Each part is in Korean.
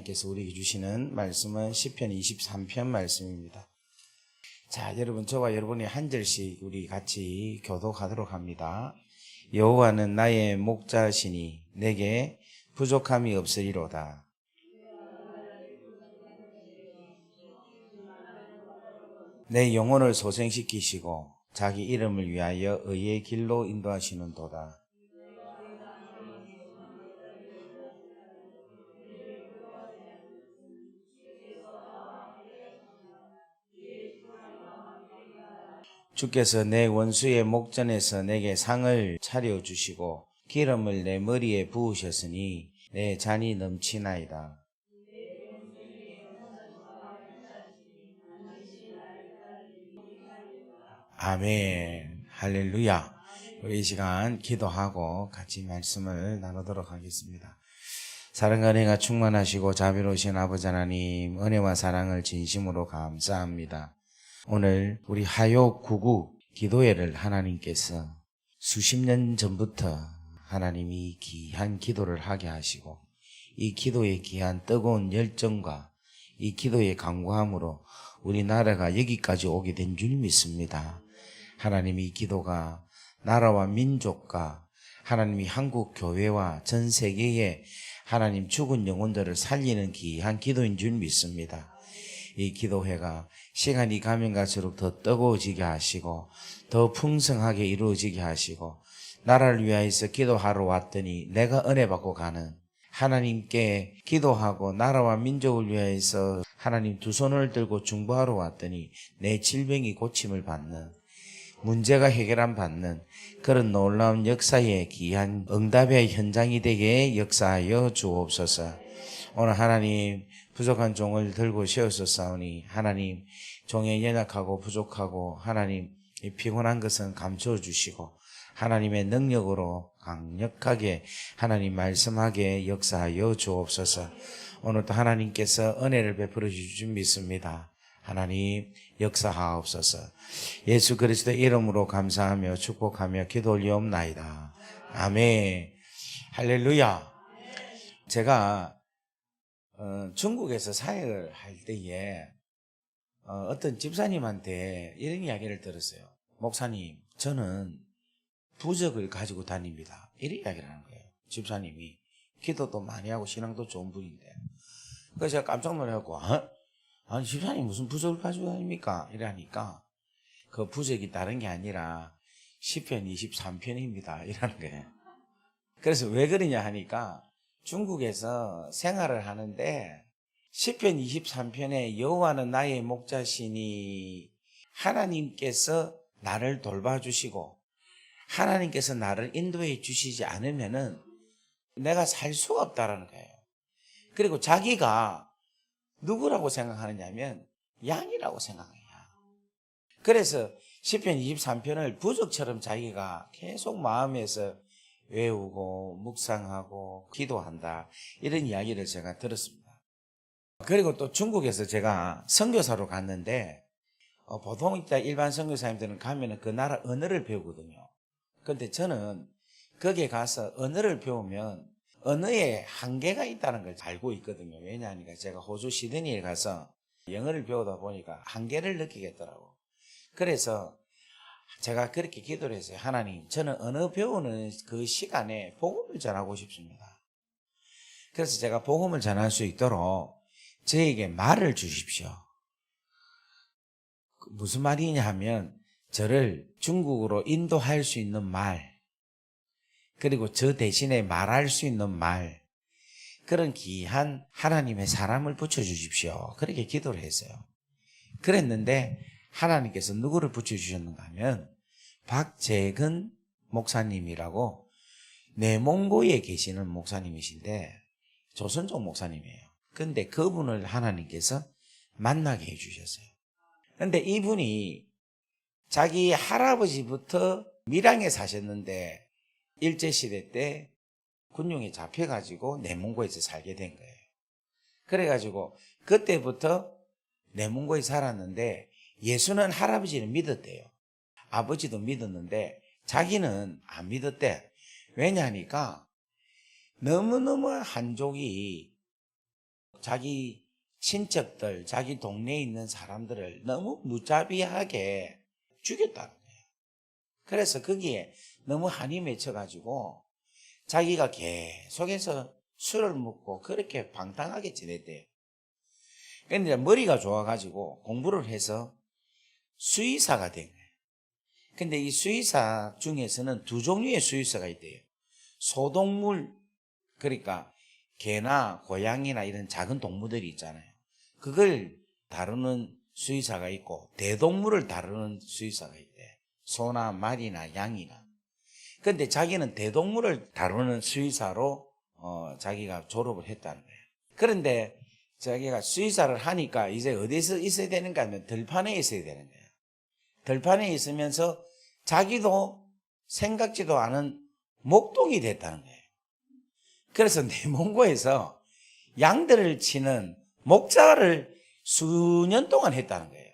하나님께서 우리에게 주시는 말씀은 시편 23편 말씀입니다. 자, 여러분, 저와 여러분이 한 절씩 우리 같이 교독하도록 합니다. 여호와는 나의 목자시니 내게 부족함이 없으리로다. 내 영혼을 소생시키시고 자기 이름을 위하여 의의 길로 인도하시는도다. 주께서 내 원수의 목전에서 내게 상을 차려주시고 기름을 내 머리에 부으셨으니 내 잔이 넘치나이다. 아멘. 할렐루야. 우리 이 시간 기도하고 같이 말씀을 나누도록 하겠습니다. 사랑과 은혜가 충만하시고 자비로우신 아버지 하나님, 은혜와 사랑을 진심으로 감사합니다. 오늘 우리 하요 99 기도회를 하나님께서 수십 년 전부터 하나님이 귀한 기도를 하게 하시고 이 기도의 귀한 뜨거운 열정과 이 기도의 간구함으로 우리나라가 여기까지 오게 된 줄 믿습니다. 하나님이 이 기도가 나라와 민족과 하나님이 한국 교회와 전 세계에 하나님 죽은 영혼들을 살리는 귀한 기도인 줄 믿습니다. 이 기도회가 시간이 가면 갈수록 더 뜨거워지게 하시고 더 풍성하게 이루어지게 하시고 나라를 위하여서 기도하러 왔더니 내가 은혜 받고 가는 하나님께 기도하고 나라와 민족을 위하여서 하나님 두 손을 들고 중보하러 왔더니 내 질병이 고침을 받는 문제가 해결함 받는 그런 놀라운 역사의 귀한 응답의 현장이 되게 역사하여 주옵소서. 오늘 하나님 부족한 종을 들고 세우셨사오니 하나님 종의 연약하고 부족하고 하나님 이 피곤한 것은 감춰 주시고 하나님의 능력으로 강력하게 하나님 말씀하게 역사하여 주옵소서. 오늘도 하나님께서 은혜를 베풀어 주실 줄 믿습니다. 하나님 역사하옵소서. 예수 그리스도의 이름으로 감사하며 축복하며 기도 올리옵나이다. 아멘. 할렐루야. 제가 중국에서 사역을 할 때에 어떤 집사님한테 이런 이야기를 들었어요. 목사님, 저는 부적을 가지고 다닙니다. 이런 이야기를 하는 거예요. 집사님이 기도도 많이 하고 신앙도 좋은 분인데. 그래서 제가 깜짝 놀라고 아니 집사님 무슨 부적을 가지고 다닙니까? 이러니까 그 부적이 다른 게 아니라 시편 23편입니다. 이라는 거예요. 그래서 왜 그러냐 하니까 중국에서 생활을 하는데 시편 23편에 여호와는 나의 목자시니 하나님께서 나를 돌봐주시고 하나님께서 나를 인도해 주시지 않으면은 내가 살 수가 없다라는 거예요. 그리고 자기가 누구라고 생각하느냐면 양이라고 생각해요. 그래서 시편 23편을 부적처럼 자기가 계속 마음에서 외우고 묵상하고 기도한다 이런 이야기를 제가 들었습니다. 그리고 또 중국에서 제가 선교사로 갔는데 보통 일반 선교사님들은 가면은 그 나라 언어를 배우거든요. 그런데 저는 거기에 가서 언어를 배우면 언어에 한계가 있다는 걸 알고 있거든요. 왜냐하니까 제가 호주 시드니에 가서 영어를 배우다 보니까 한계를 느끼겠더라고. 그래서 제가 그렇게 기도를 했어요. 하나님, 저는 언어 배우는 그 시간에 복음을 전하고 싶습니다. 그래서 제가 복음을 전할 수 있도록 저에게 말을 주십시오. 무슨 말이냐 하면 저를 중국으로 인도할 수 있는 말, 그리고 저 대신에 말할 수 있는 말, 그런 귀한 하나님의 사람을 붙여주십시오. 그렇게 기도를 했어요. 그랬는데 하나님께서 누구를 붙여주셨는가 하면 박재근 목사님이라고 내몽고에 계시는 목사님이신데 조선족 목사님이에요. 근데 그분을 하나님께서 만나게 해주셨어요. 근데 이분이 자기 할아버지부터 밀양에 사셨는데 일제시대 때 군용에 잡혀가지고 내몽고에서 살게 된 거예요. 그래가지고 그때부터 내몽고에 살았는데 예수는 할아버지는 믿었대요. 아버지도 믿었는데 자기는 안 믿었대. 왜냐하니까 너무너무 한족이 자기 친척들, 자기 동네에 있는 사람들을 너무 무자비하게 죽였다는 거예요. 그래서 거기에 너무 한이 맺혀가지고 자기가 계속해서 술을 먹고 그렇게 방탕하게 지냈대요. 그런데 머리가 좋아가지고 공부를 해서 수의사가 된 거예요. 근데 이 수의사 중에서는 두 종류의 수의사가 있대요. 소동물, 그러니까 개나 고양이나 이런 작은 동물들이 있잖아요. 그걸 다루는 수의사가 있고 대동물을 다루는 수의사가 있대. 소나 말이나 양이나. 근데 자기는 대동물을 다루는 수의사로 자기가 졸업을 했다는 거예요. 그런데 자기가 수의사를 하니까 이제 어디서 있어야 되는가 하면 들판에 있어야 되는 거예요. 들판에 있으면서 자기도 생각지도 않은 목동이 됐다는 거예요. 그래서 내몽고에서 양들을 치는 목자를 수년 동안 했다는 거예요.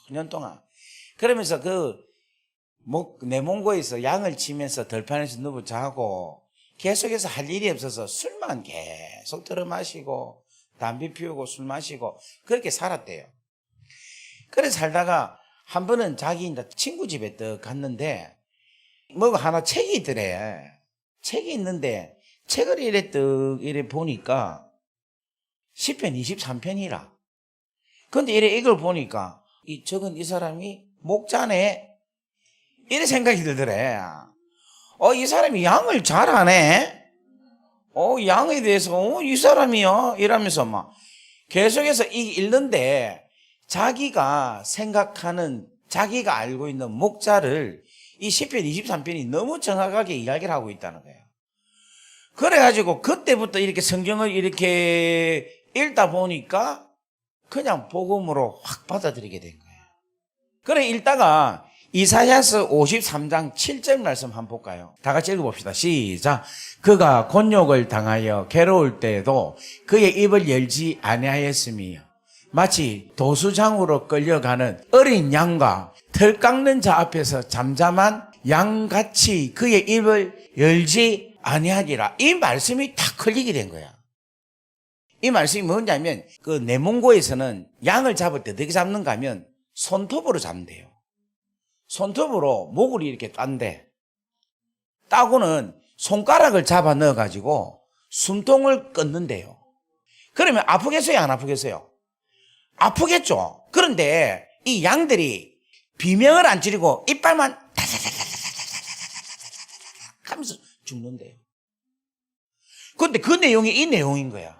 수년 동안. 그러면서 내몽고에서 양을 치면서 들판에서 누워 자고 계속해서 할 일이 없어서 술만 계속 들어 마시고 담배 피우고 술 마시고 그렇게 살았대요. 그래서 살다가 한 번은 자기 친구 집에 떡 갔는데 뭐가 하나 책이 있더래. 책이 있는데 책을 이래 보니까 시편 23편이라. 근데 이걸 보니까 적은 이 사람이 목자네. 이래 생각이 들더래. 이 사람이 양을 잘하네. 양에 대해서 이 사람이요 이러면서 막 계속해서 읽는데 자기가 생각하는 자기가 알고 있는 목자를 이 시편 23편이 너무 정확하게 이야기를 하고 있다는 거예요. 그래가지고 그때부터 이렇게 성경을 이렇게 읽다 보니까 그냥 복음으로 확 받아들이게 된 거예요. 그래 읽다가 이사야서 53장 7절 말씀 한번 볼까요? 다 같이 읽어봅시다. 시작. 그가 곤욕을 당하여 괴로울 때에도 그의 입을 열지 아니하였으며 마치 도수장으로 끌려가는 어린 양과 털 깎는 자 앞에서 잠잠한 양같이 그의 입을 열지 아니하리라. 이 말씀이 딱 걸리게 된 거야. 이 말씀이 뭐냐면 내몽고에서는 양을 잡을 때 어떻게 잡는가 하면 손톱으로 잡는데요. 손톱으로 목을 이렇게 딴대. 따고는 손가락을 잡아 넣어가지고 숨통을 끊는데요. 그러면 아프겠어요? 안 아프겠어요? 아프겠죠? 그런데 이 양들이 비명을 안 지르고 이빨만 하면서 죽는데요. 그런데 그 내용이 이 내용인 거야.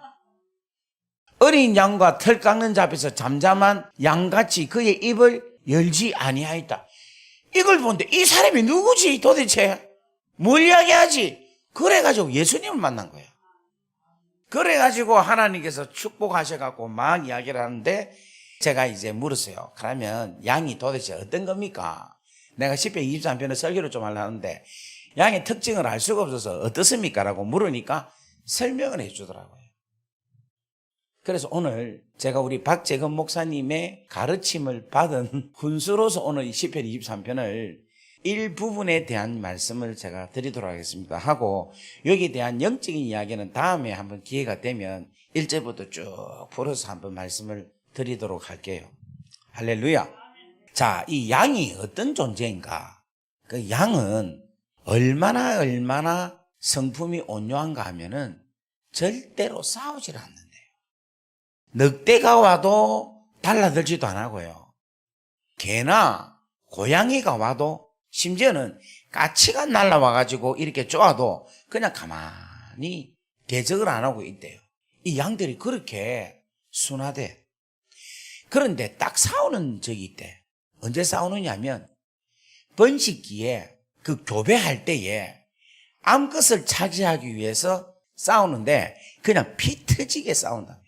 어린 양과 털 깎는 자 앞에서 잠잠한 양같이 그의 입을 열지 아니하였다. 이걸 보는데 이 사람이 누구지 도대체? 뭘 이야기하지? 그래가지고 예수님을 만난 거야. 그래가지고 하나님께서 축복하셔갖고 막 이야기를 하는데 제가 이제 물었어요. 그러면 양이 도대체 어떤 겁니까? 내가 시편 23편의 설교를 좀 하려는데 양의 특징을 알 수가 없어서 어떻습니까? 라고 물으니까 설명을 해주더라고요. 그래서 오늘 제가 우리 박재건 목사님의 가르침을 받은 훈수로서 오늘 이 시편 23편을 일부분에 대한 말씀을 제가 드리도록 하겠습니다. 하고 여기에 대한 영적인 이야기는 다음에 한번 기회가 되면 1절부터 쭉 풀어서 한번 말씀을 드리도록 할게요. 할렐루야. 자, 이 양이 어떤 존재인가? 그 양은 얼마나 성품이 온유한가 하면은 절대로 싸우질 않는데요. 늑대가 와도 달라들지도 안 하고요. 개나 고양이가 와도 심지어는 까치가 날라와가지고 이렇게 쪼아도 그냥 가만히 대적을 안 하고 있대요. 이 양들이 그렇게 순하대. 그런데 딱 싸우는 적이 있대. 언제 싸우느냐면 번식기에 그 교배할 때에 암컷을 차지하기 위해서 싸우는데 그냥 피 터지게 싸운답니다.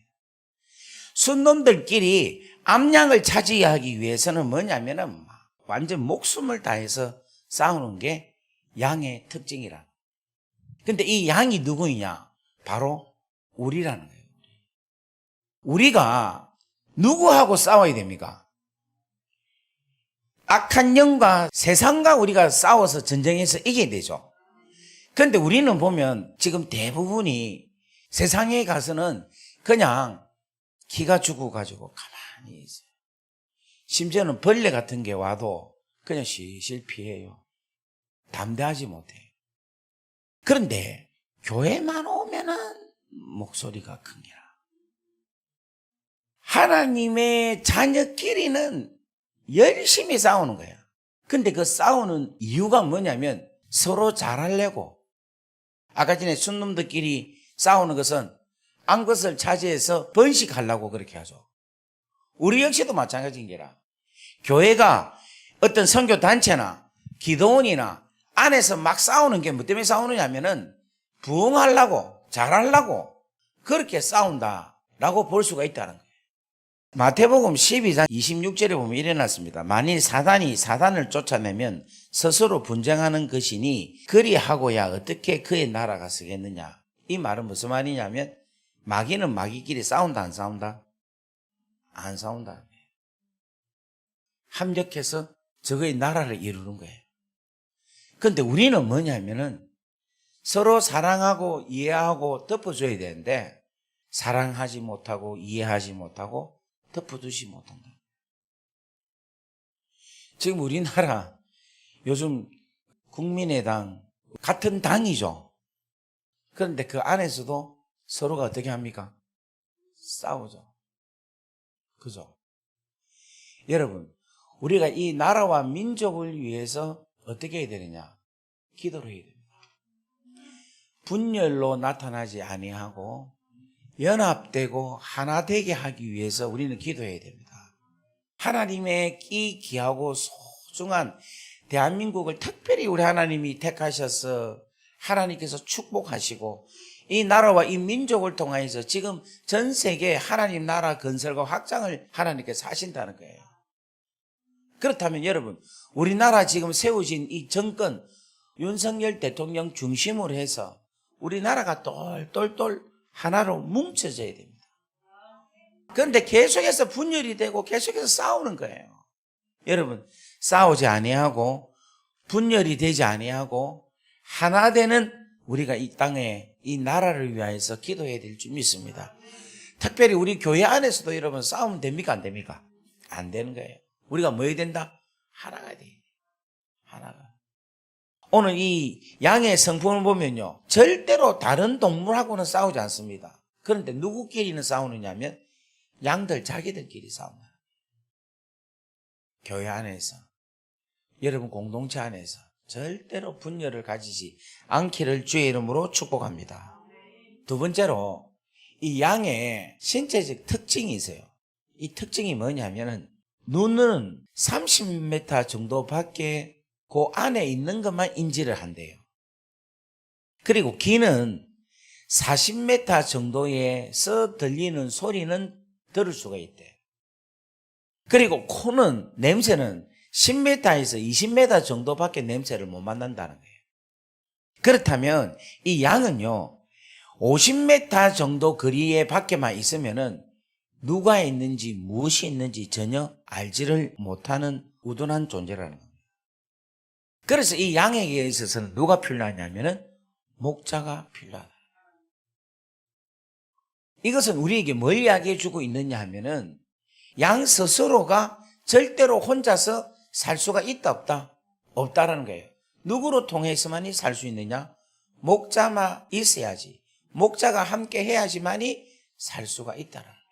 순놈들끼리 암양을 차지하기 위해서는 뭐냐면은 완전 목숨을 다해서 싸우는 게 양의 특징이라. 근데 이 양이 누구이냐? 바로 우리라는 거예요. 우리가 누구하고 싸워야 됩니까? 악한 영과 세상과 우리가 싸워서 전쟁에서 이겨야 되죠. 그런데 우리는 보면 지금 대부분이 세상에 가서는 그냥 기가 죽어가지고 가만히 있어요. 심지어는 벌레 같은 게 와도 그냥 실실 피해요. 담대하지 못해요. 그런데 교회만 오면은 목소리가 큰 게라. 하나님의 자녀끼리는 열심히 싸우는 거야. 근데 그 싸우는 이유가 뭐냐면 서로 잘하려고. 아까 전에 순놈들끼리 싸우는 것은 안 것을 차지해서 번식하려고 그렇게 하죠. 우리 역시도 마찬가지인 게라. 교회가 어떤 선교 단체나 기도원이나 안에서 막 싸우는 게 뭐 때문에 싸우느냐면은 부흥하려고, 잘하려고 그렇게 싸운다라고 볼 수가 있다는 거예요. 마태복음 12장 26절에 보면 이래 놨습니다. 만일 사단이 사단을 쫓아내면 스스로 분쟁하는 것이니 그리하고야 어떻게 그의 나라가 서겠느냐. 이 말은 무슨 말이냐면 마귀는 마귀끼리 싸운다 안 싸운다? 안 싸운다. 합력해서 저거의 나라를 이루는 거예요. 그런데 우리는 뭐냐면은 서로 사랑하고 이해하고 덮어줘야 되는데 사랑하지 못하고 이해하지 못하고 덮어두지 못한다. 지금 우리나라 요즘 국민의당 같은 당이죠. 그런데 그 안에서도 서로가 어떻게 합니까? 싸우죠. 그죠? 여러분, 우리가 이 나라와 민족을 위해서 어떻게 해야 되느냐? 기도를 해야 됩니다. 분열로 나타나지 아니하고 연합되고 하나 되게 하기 위해서 우리는 기도해야 됩니다. 하나님의 귀하고 소중한 대한민국을 특별히 우리 하나님이 택하셔서 하나님께서 축복하시고 이 나라와 이 민족을 통해서 지금 전 세계 하나님 나라 건설과 확장을 하나님께서 하신다는 거예요. 그렇다면 여러분, 우리나라 지금 세워진 이 정권 윤석열 대통령 중심으로 해서 우리나라가 똘똘똘 하나로 뭉쳐져야 됩니다. 그런데 계속해서 분열이 되고 계속해서 싸우는 거예요. 여러분, 싸우지 아니하고 분열이 되지 아니하고 하나 되는 우리가 이 땅에 이 나라를 위하여서 기도해야 될 줄 믿습니다. 특별히 우리 교회 안에서도 여러분 싸우면 됩니까? 안 됩니까? 안 되는 거예요. 우리가 뭐 해야 된다? 하나가 돼. 하나가. 오늘 이 양의 성품을 보면요, 절대로 다른 동물하고는 싸우지 않습니다. 그런데 누구끼리는 싸우느냐면 양들 자기들끼리 싸운다. 교회 안에서, 여러분 공동체 안에서 절대로 분열을 가지지 않기를 주의 이름으로 축복합니다. 두 번째로 이 양의 신체적 특징이 있어요. 이 특징이 뭐냐면은 눈은 30m 정도 밖에 그 안에 있는 것만 인지를 한대요. 그리고 귀는 40m 정도에서 들리는 소리는 들을 수가 있대요. 그리고 코는 냄새는 10m에서 20m 정도밖에 냄새를 못 맡는다는 거예요. 그렇다면 이 양은요 50m 정도 거리에 밖에만 있으면은 누가 있는지 무엇이 있는지 전혀 알지를 못하는 우둔한 존재라는 겁니다. 그래서 이 양에게 있어서는 누가 필요하냐면은 목자가 필요하다. 이것은 우리에게 뭘 이야기해 주고 있느냐 하면은 양 스스로가 절대로 혼자서 살 수가 있다 없다? 없다라는 거예요. 누구로 통해서만이 살 수 있느냐? 목자만 있어야지. 목자가 함께 해야지만이 살 수가 있다라는 거예요.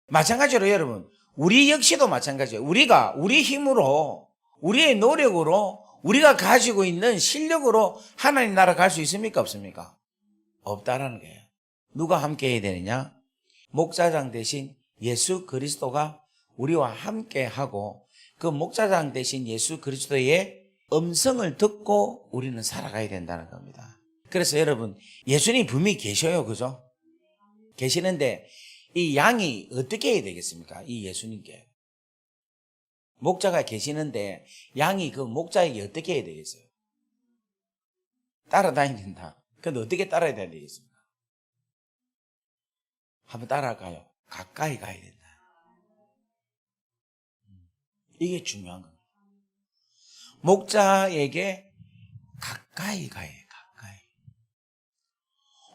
마찬가지로 여러분, 우리 역시도 마찬가지예요. 우리가 우리 힘으로, 우리의 노력으로, 우리가 가지고 있는 실력으로 하나님 나라 갈 수 있습니까? 없습니까? 없다라는 거예요. 누가 함께 해야 되느냐? 목자장 대신 예수 그리스도가 우리와 함께 하고 그 목자장 대신 예수 그리스도의 음성을 듣고 우리는 살아가야 된다는 겁니다. 그래서 여러분, 예수님 분명히 계셔요. 그죠? 계시는데 이 양이 어떻게 해야 되겠습니까? 이 예수님께. 목자가 계시는데 양이 그 목자에게 어떻게 해야 되겠어요? 따라다녀야 된다. 근데 어떻게 따라야 되겠습니까? 한번 따라갈까요? 가까이 가야 된다. 이게 중요한 겁니다. 목자에게 가까이 가야 해요. 가까이.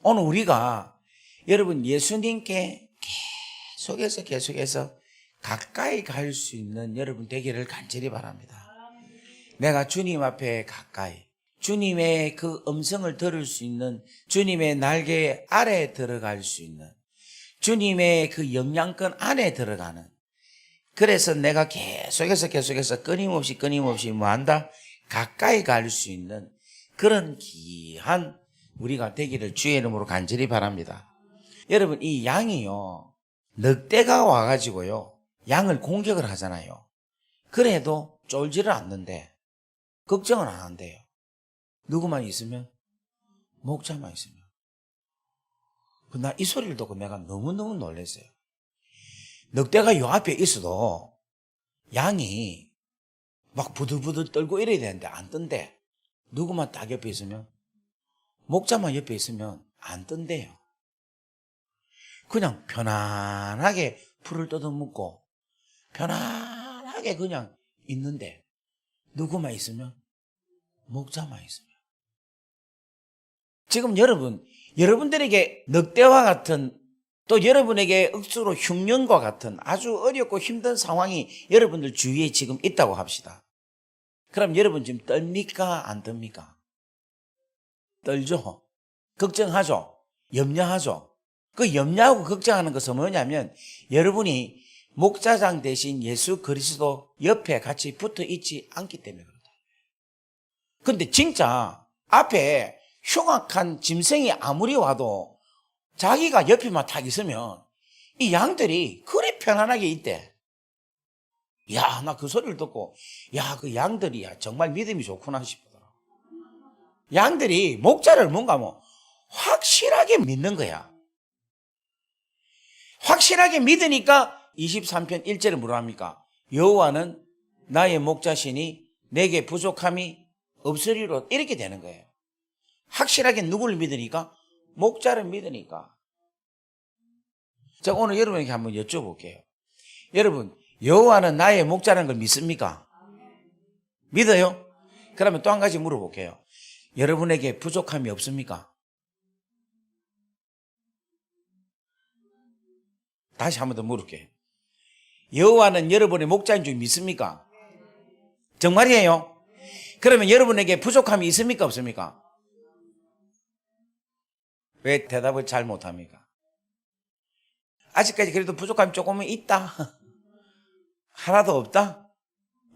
오늘 우리가 여러분, 예수님께 계속해서 가까이 갈 수 있는 여러분 되기를 간절히 바랍니다. 내가 주님 앞에 가까이, 주님의 그 음성을 들을 수 있는, 주님의 날개 아래에 들어갈 수 있는, 주님의 그 영향권 안에 들어가는, 그래서 내가 계속해서 끊임없이 뭐한다? 가까이 갈 수 있는 그런 귀한 우리가 되기를 주의 이름으로 간절히 바랍니다. 여러분, 이 양이요, 늑대가 와가지고요, 양을 공격을 하잖아요. 그래도 쫄지를 않는데 걱정은 안 한대요. 누구만 있으면? 목자만 있으면. 나 이 소리를 듣고 내가 너무너무 놀랐어요. 늑대가 요 앞에 있어도 양이 막 부들부들 떨고 이래야 되는데 안 뜬대. 누구만 딱 옆에 있으면? 목자만 옆에 있으면 안 뜬대요. 그냥 편안하게 풀을 뜯어먹고 편안하게 그냥 있는데 누구만 있으면? 목자만 있으면. 지금 여러분들에게 늑대와 같은, 또 여러분에게 억수로 흉년과 같은 아주 어렵고 힘든 상황이 여러분들 주위에 지금 있다고 합시다. 그럼 여러분 지금 떨립니까? 안 떱니까? 떨죠? 걱정하죠? 염려하죠? 그 염려하고 걱정하는 것은 뭐냐면 여러분이 목자장 대신 예수 그리스도 옆에 같이 붙어 있지 않기 때문에 그렇다. 근데 진짜 앞에 흉악한 짐승이 아무리 와도 자기가 옆에만 탁 있으면 이 양들이 그리 편안하게 있대. 야, 나 그 소리를 듣고, 야, 그 양들이 정말 믿음이 좋구나 싶더라. 양들이 목자를 뭔가 확실하게 믿는 거야. 확실하게 믿으니까 23편 1절에 뭐라 합니까? 여호와는 나의 목자시니 내게 부족함이 없으리로, 이렇게 되는 거예요. 확실하게 누구를 믿으니까? 목자를 믿으니까. 자, 오늘 여러분에게 한번 여쭤볼게요. 여러분, 여호와는 나의 목자라는 걸 믿습니까? 믿어요? 그러면 또 한 가지 물어볼게요. 여러분에게 부족함이 없습니까? 다시 한 번 더 물을게요. 여호와는 여러분의 목자인 줄 믿습니까? 정말이에요? 그러면 여러분에게 부족함이 있습니까? 없습니까? 왜 대답을 잘 못합니까? 아직까지 그래도 부족함이 조금은 있다. 하나도 없다?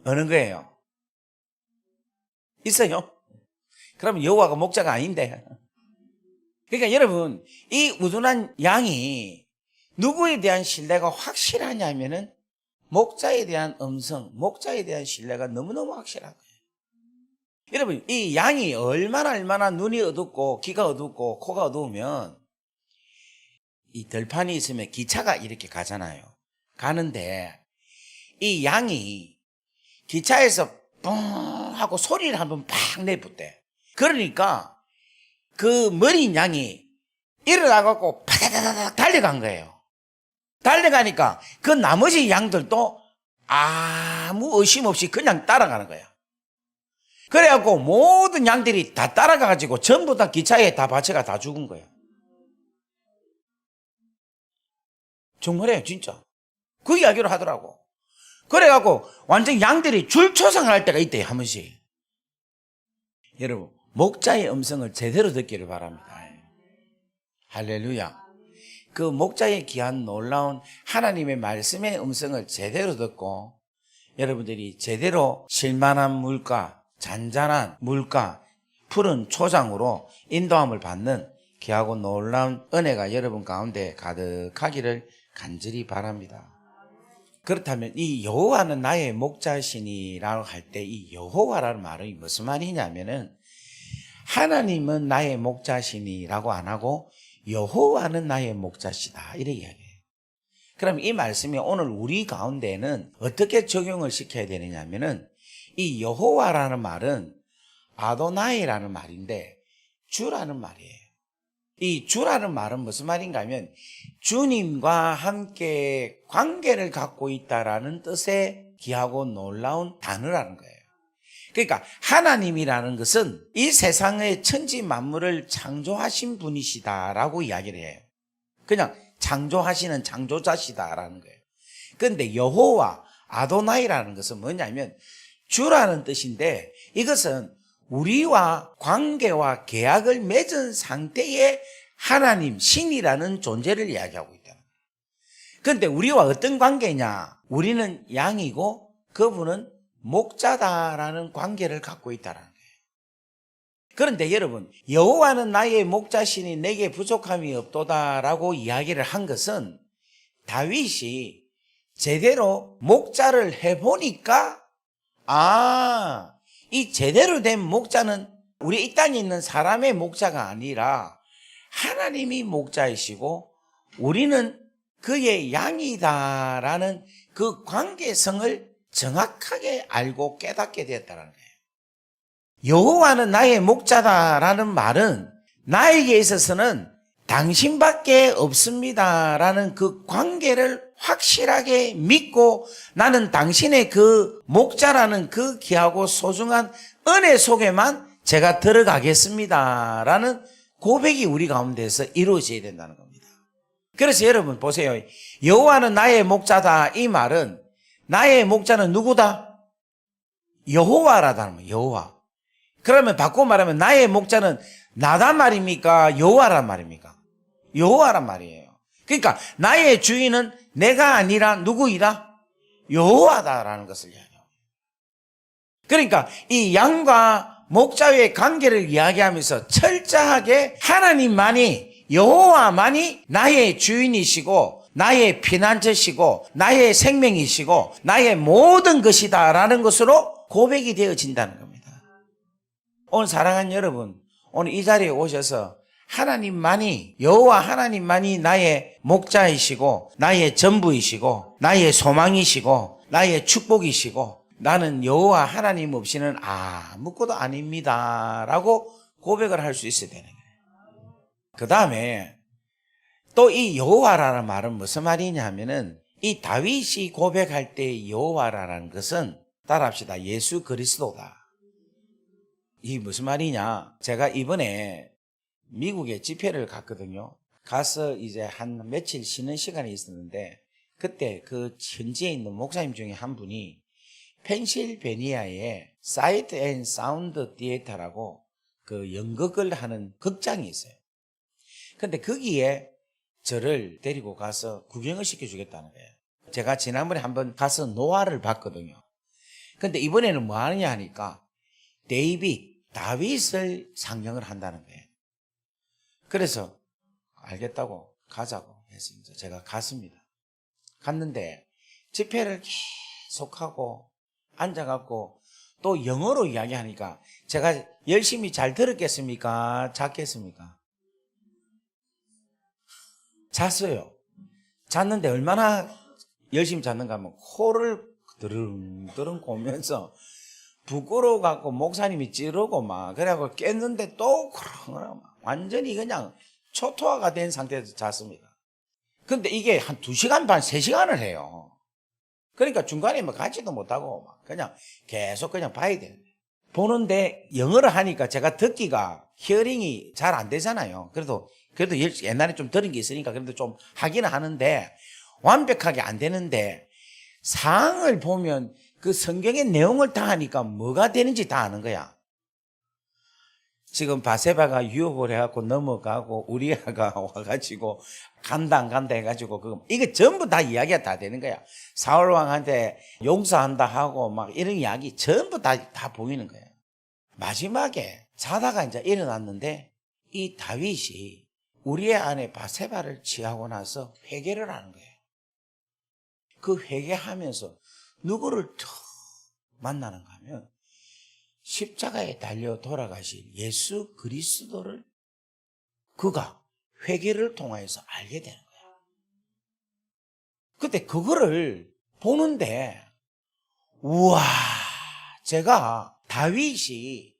어느 거예요? 있어요? 그러면 여호와가 목자가 아닌데. 그러니까 여러분, 이 우둔한 양이 누구에 대한 신뢰가 확실하냐면은 목자에 대한 음성, 목자에 대한 신뢰가 너무너무 확실한 거예요. 여러분, 이 양이 얼마나 눈이 어둡고 귀가 어둡고 코가 어두우면 이 들판이 있으면 기차가 이렇게 가잖아요. 가는데 이 양이 기차에서 뿡 하고 소리를 한번 팍 내붙대. 그러니까 그 머리인 양이 일어나갖고 파다다닥 달려간 거예요. 달려가니까 그 나머지 양들도 아무 의심 없이 그냥 따라가는 거야. 그래갖고 모든 양들이 다 따라가가지고 전부 다 기차에 다 받쳐가 다 죽은 거야. 정말이에요, 진짜. 그 이야기를 하더라고. 그래갖고 완전 양들이 줄초상을 할 때가 있대요, 한 번씩. 여러분, 목자의 음성을 제대로 듣기를 바랍니다. 할렐루야. 그 목자의 귀한 놀라운 하나님의 말씀의 음성을 제대로 듣고 여러분들이 제대로 실만한 물가, 잔잔한 물가, 푸른 초장으로 인도함을 받는 귀하고 놀라운 은혜가 여러분 가운데 가득하기를 간절히 바랍니다. 그렇다면 이 여호와는 나의 목자시니라고 할 때 이 여호와라는 말이 무슨 말이냐면은 하나님은 나의 목자시니라고 안 하고 여호와는 나의 목자시다, 이렇게 이야기해요. 그럼 이 말씀이 오늘 우리 가운데는 어떻게 적용을 시켜야 되느냐면은 이 여호와라는 말은 아도나이라는 말인데 주라는 말이에요. 이 주라는 말은 무슨 말인가 하면 주님과 함께 관계를 갖고 있다라는 뜻의 귀하고 놀라운 단어라는 거예요. 그러니까 하나님이라는 것은 이 세상의 천지 만물을 창조하신 분이시다라고 이야기를 해요. 그냥 창조하시는 창조자시다라는 거예요. 그런데 여호와 아도나이라는 것은 뭐냐면 주라는 뜻인데, 이것은 우리와 관계와 계약을 맺은 상태의 하나님, 신이라는 존재를 이야기하고 있다. 그런데 우리와 어떤 관계냐? 우리는 양이고 그분은 목자다라는 관계를 갖고 있다는 거예요. 그런데 여러분, 여호와는 나의 목자시니 내게 부족함이 없도다라고 이야기를 한 것은 다윗이 제대로 목자를 해보니까 이 제대로 된 목자는 우리 이 땅에 있는 사람의 목자가 아니라 하나님이 목자이시고 우리는 그의 양이다라는 그 관계성을 정확하게 알고 깨닫게 되었다는 거예요. 여호와는 나의 목자다라는 말은 나에게 있어서는 당신밖에 없습니다라는 그 관계를 확실하게 믿고 나는 당신의 그 목자라는 그 귀하고 소중한 은혜 속에만 제가 들어가겠습니다라는 고백이 우리 가운데서 이루어져야 된다는 겁니다. 그래서 여러분 보세요. 여호와는 나의 목자다, 이 말은 나의 목자는 누구다? 여호와라다는 거예요. 여호와. 그러면 바꿔 말하면 나의 목자는 나단 말입니까? 여호와란 말입니까? 여호와란 말이에요. 그러니까 나의 주인은 내가 아니라 누구이다? 여호와다라는 것을 이야기해요. 그러니까 이 양과 목자의 관계를 이야기하면서 철저하게 하나님만이, 여호와만이 나의 주인이시고 나의 피난처시고 나의 생명이시고 나의 모든 것이다라는 것으로 고백이 되어진다는 겁니다. 오늘 사랑하는 여러분, 오늘 이 자리에 오셔서 하나님만이, 여호와 하나님만이 나의 목자이시고 나의 전부이시고 나의 소망이시고 나의 축복이시고 나는 여호와 하나님 없이는 아무것도 아닙니다 라고 고백을 할 수 있어야 되는 거예요. 그 다음에 또 이 여호와라는 말은 무슨 말이냐 하면은 이 다윗이 고백할 때 여호와라는 것은 따라합시다. 예수 그리스도다. 이게 무슨 말이냐? 제가 이번에 미국에 집회를 갔거든요. 가서 이제 한 며칠 쉬는 시간이 있었는데 그때 그 현지에 있는 목사님 중에 한 분이 펜실베니아에 사이트 앤 사운드 디에터라고 그 연극을 하는 극장이 있어요. 근데 거기에 저를 데리고 가서 구경을 시켜주겠다는 거예요. 제가 지난번에 한번 가서 노아를 봤거든요. 근데 이번에는 뭐 하느냐 하니까 다윗을 상영을 한다는 거예요. 그래서 알겠다고 가자고 했습니다. 제가 갔습니다. 갔는데 집회를 계속하고 앉아갖고 또 영어로 이야기하니까 제가 열심히 잘 들었겠습니까? 잤겠습니까? 잤어요. 잤는데 얼마나 열심히 잤는가 하면 코를 드릉드릉 고면서 부끄러워갖고 목사님이 찌르고 막 그래갖고 깼는데 또 완전히 그냥 초토화가 된 상태에서 잤습니다. 근데 이게 한 2시간 반, 3시간을 해요. 그러니까 중간에 뭐 가지도 못하고 막 그냥 계속 그냥 봐야 돼요. 보는데 영어를 하니까 제가 듣기가 히어링이 잘 안 되잖아요. 그래도 옛날에 좀 들은 게 있으니까 그래도 좀 하기는 하는데 완벽하게 안 되는데 상황을 보면 그 성경의 내용을 다 하니까 뭐가 되는지 다 아는 거야. 지금 바세바가 유혹을 해갖고 넘어가고 우리아가 와가지고 간다 안 간다 해가지고 이게 전부 다 이야기가 다 되는 거야. 사울왕한테 용서한다 하고 막 이런 이야기 전부 다 보이는 거야. 마지막에 자다가 이제 일어났는데 이 다윗이 우리아 안에 바세바를 취하고 나서 회개를 하는 거예요. 그 회개하면서 누구를 더 만나는가 하면 십자가에 달려 돌아가신 예수 그리스도를 그가 회개를 통하여서 알게 되는 거야. 근데 그거를 보는데 우와, 제가 다윗이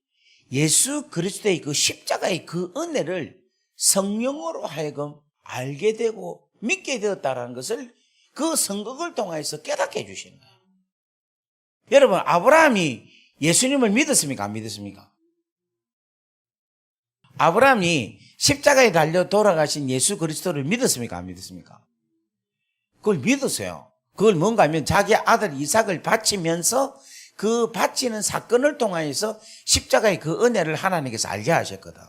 예수 그리스도의 그 십자가의 그 은혜를 성령으로 하여금 알게 되고 믿게 되었다는 것을 그 선곡을 통해서 깨닫게 해주시는 거예요. 여러분, 아브라함이 예수님을 믿었습니까? 안 믿었습니까? 아브라함이 십자가에 달려 돌아가신 예수 그리스도를 믿었습니까? 안 믿었습니까? 그걸 믿었어요. 그걸 뭔가 하면 자기 아들 이삭을 바치면서 그 바치는 사건을 통하여서 십자가의 그 은혜를 하나님께서 알게 하셨거든.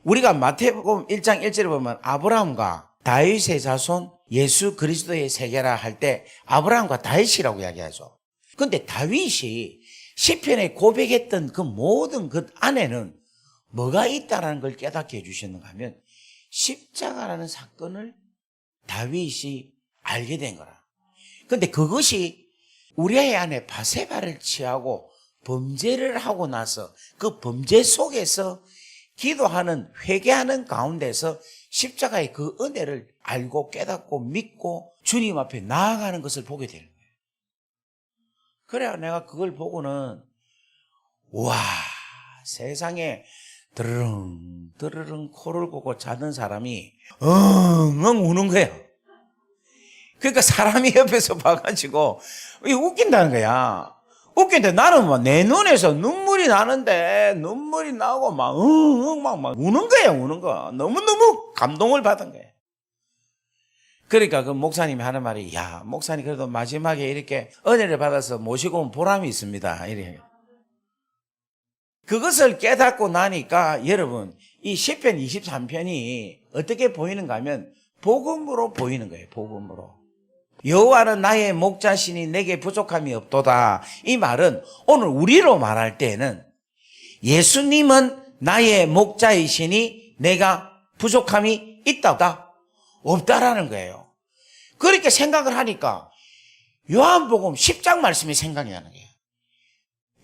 우리가 마태복음 1장 1절에 보면 아브라함과 다윗의 자손 예수 그리스도의 세계라 할 때 아브라함과 다윗이라고 이야기하죠. 그런데 다윗이 시편에 고백했던 그 모든 그 안에는 뭐가 있다는 걸 깨닫게 해주셨는가 하면 십자가라는 사건을 다윗이 알게 된 거라. 그런데 그것이 우리의 안에 바세바를 취하고 범죄를 하고 나서 그 범죄 속에서 기도하는 회개하는 가운데서 십자가의 그 은혜를 알고 깨닫고 믿고 주님 앞에 나아가는 것을 보게 되는 거예요. 그래야 내가 그걸 보고는 와, 세상에 드르릉 드르릉 코를 고고 자던 사람이 엉엉 우는 거예요. 그러니까 사람이 옆에서 봐가지고 웃긴다는 거야. 웃긴데 나는 막 내 눈에서 눈물이 나는데 눈물이 나고 막 엉엉 막 우는 거야, 우는 거. 너무너무 감동을 받은 거야. 그러니까 그 목사님이 하는 말이, 야, 목사님 그래도 마지막에 이렇게 은혜를 받아서 모시고 온 보람이 있습니다. 이래. 그것을 깨닫고 나니까 여러분, 이 시편 23편이 어떻게 보이는가 하면 복음으로 보이는 거예요. 복음으로. 여호와는 나의 목자시니 내게 부족함이 없도다. 이 말은 오늘 우리로 말할 때는 예수님은 나의 목자이시니 내가 부족함이 있다 없다라는 거예요. 그렇게 생각을 하니까 요한복음 10장 말씀이 생각이 나는 거예요.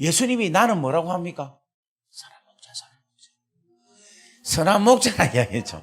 예수님이 나는 뭐라고 합니까? 선한 목자라 이야기했죠.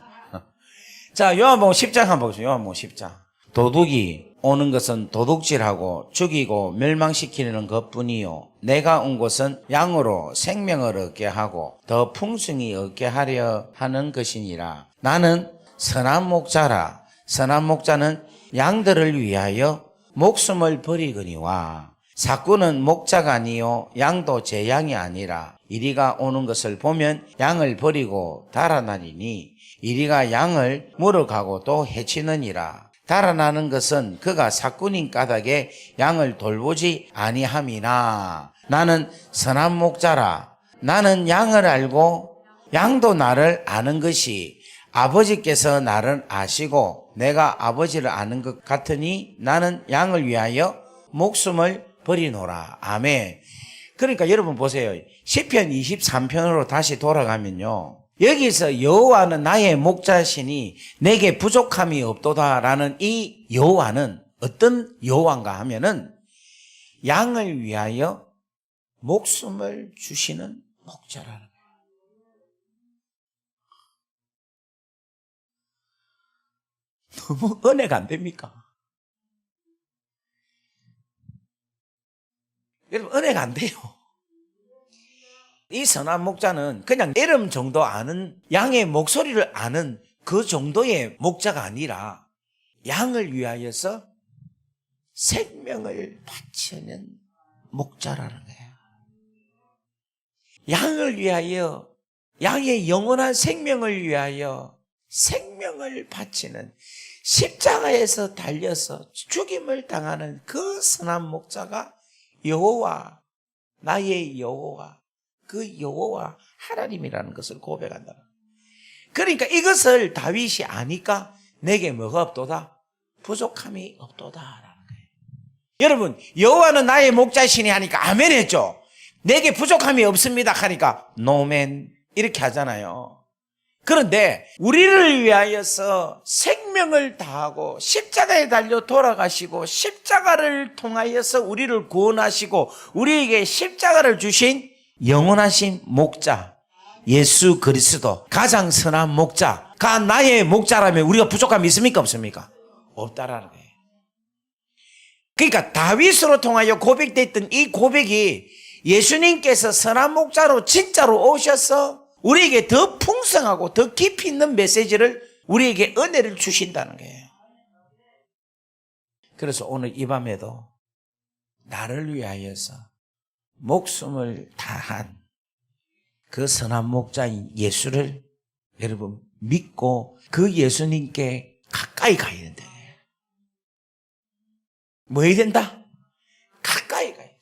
자, 요한복음 10장 한번 보겠습니다. 요한복음 10장. 도둑이 오는 것은 도둑질하고 죽이고 멸망시키는 것뿐이요 내가 온 것은 양으로 생명을 얻게 하고 더 풍성히 얻게 하려 하는 것이니라. 나는 선한 목자라. 선한 목자는 양들을 위하여 목숨을 버리거니와 삭구는 목자가 아니요 양도 제 양이 아니라 이리가 오는 것을 보면 양을 버리고 달아나리니 이리가 양을 물어가고 또 해치느니라. 달아나는 것은 그가 삭군인 까닭에 양을 돌보지 아니함이나 나는 선한 목자라. 나는 양을 알고 양도 나를 아는 것이 아버지께서 나를 아시고 내가 아버지를 아는 것 같으니 나는 양을 위하여 목숨을 버리노라. 아멘. 그러니까 여러분 보세요. 시편 23편으로 다시 돌아가면요. 여기서 여호와는 나의 목자시니 내게 부족함이 없도다라는 이 여호와는 어떤 여호와인가 하면은 양을 위하여 목숨을 주시는 목자라는 거예요. 너무 은혜가 안 됩니까? 여러분 은혜가 안 돼요. 이 선한 목자는 그냥 이름 정도 아는 양의 목소리를 아는 그 정도의 목자가 아니라 양을 위하여서 생명을 바치는 목자라는 거예요. 양을 위하여 양의 영원한 생명을 위하여 생명을 바치는 십자가에서 달려서 죽임을 당하는 그 선한 목자가 여호와, 나의 여호와, 그 여호와 하나님이라는 것을 고백한다. 그러니까 이것을 다윗이 아니까 내게 뭐가 없도다? 부족함이 없도다라는 거예요. 여러분, 여호와는 나의 목자시니 하니까 아멘 했죠. 내게 부족함이 없습니다 하니까 노멘 이렇게 하잖아요. 그런데 우리를 위하여서 생명을 다하고 십자가에 달려 돌아가시고 십자가를 통하여서 우리를 구원하시고 우리에게 십자가를 주신 영원하신 목자 예수 그리스도 가장 선한 목자가 나의 목자라면 우리가 부족함이 있습니까? 없습니까? 없다라는 거예요. 그러니까 다윗으로 통하여 고백됐던 이 고백이 예수님께서 선한 목자로 진짜로 오셔서 우리에게 더 풍성하고 더 깊이 있는 메시지를 우리에게 은혜를 주신다는 거예요. 그래서 오늘 이 밤에도 나를 위하여서 목숨을 다한 그 선한 목자인 예수를 여러분 믿고 그 예수님께 가까이 가야 된다. 뭐 해야 된다? 가까이 가야 된다.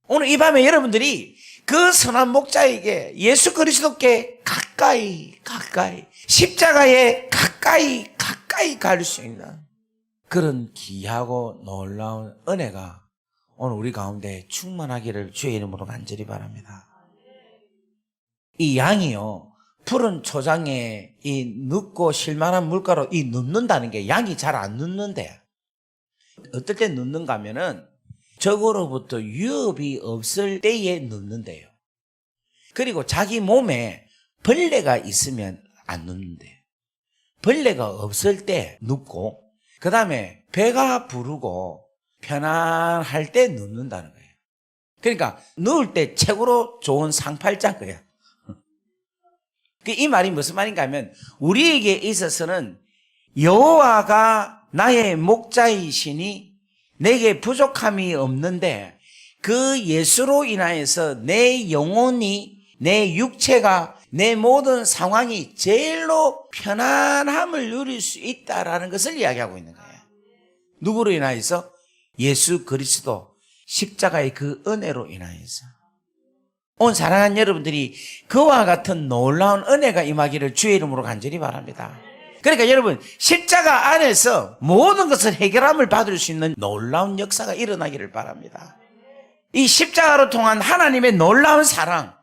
오늘 이 밤에 여러분들이 그 선한 목자에게 예수 그리스도께 가까이 십자가에 가까이 갈 수 있는 그런 귀하고 놀라운 은혜가 오늘 우리 가운데 충만하기를 주의 이름으로 간절히 바랍니다. 이 양이요, 푸른 초장에 이 눕고 실만한 물가로 이 눕는다는 게 양이 잘 안 눕는데, 어떨 때 눕는가 하면은 적으로부터 위협이 없을 때에 눕는데요. 그리고 자기 몸에 벌레가 있으면 안 눕는데요. 벌레가 없을 때 눕고, 그 다음에 배가 부르고 편안할 때 눕는다는 거예요. 그러니까 누울 때 최고로 좋은 상팔자인 거야. 이 말이 무슨 말인가 하면 우리에게 있어서는 여호와가 나의 목자이시니 내게 부족함이 없는데, 그 예수로 인하여서 내 영혼이, 내 육체가, 내 모든 상황이 제일로 편안함을 누릴 수 있다라는 것을 이야기하고 있는 거예요. 누구로 인하여서? 예수 그리스도 십자가의 그 은혜로 인하여서. 오늘 사랑하는 여러분들이 그와 같은 놀라운 은혜가 임하기를 주의 이름으로 간절히 바랍니다. 그러니까 여러분, 십자가 안에서 모든 것을 해결함을 받을 수 있는 놀라운 역사가 일어나기를 바랍니다. 이 십자가로 통한 하나님의 놀라운 사랑,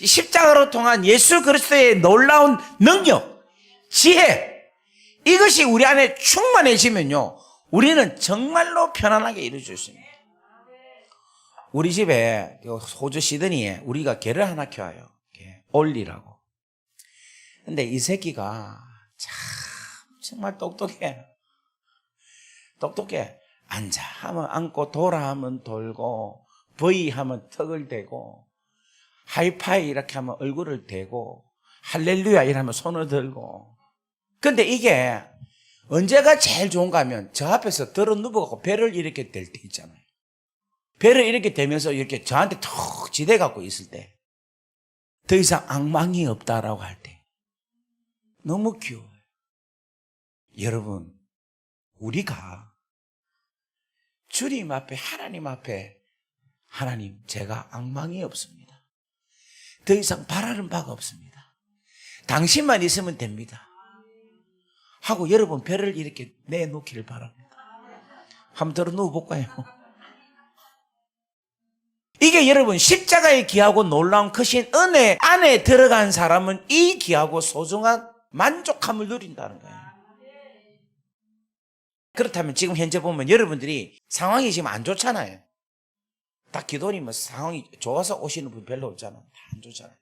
십자가로 통한 예수 그리스도의 놀라운 능력, 지혜, 이것이 우리 안에 충만해지면요, 우리는 정말로 편안하게 이루어질 수 있습니다. 우리 집에 호주 시드니에 우리가 개를 하나 키워요. 올리라고. 근데 이 새끼가 참 정말 똑똑해. 앉아 하면 앉고 돌아 하면 돌고 버이 하면 턱을 대고 하이파이 이렇게 하면 얼굴을 대고 할렐루야 이러면 손을 들고. 근데 이게 언제가 제일 좋은가 하면 저 앞에서 들어 누워갖고 배를 이렇게 댈 때 있잖아요. 배를 이렇게 대면서 이렇게 저한테 턱 지대 갖고 있을 때, 더 이상 앙망이 없다라고 할 때 너무 귀여워요. 여러분, 우리가 주님 앞에, 하나님 앞에, 하나님, 제가 앙망이 없습니다. 더 이상 바라는 바가 없습니다. 당신만 있으면 됩니다 하고 여러분 배를 이렇게 내놓기를 바랍니다. 한번 들어 누워볼까요? 이게 여러분 십자가의 귀하고 놀라운 크신 은혜 안에 들어간 사람은 이 귀하고 소중한 만족함을 누린다는 거예요. 그렇다면 지금 현재 보면 여러분들이 상황이 지금 안 좋잖아요. 다 기도니 뭐 상황이 좋아서 오시는 분 별로 없잖아요. 다 안 좋잖아요.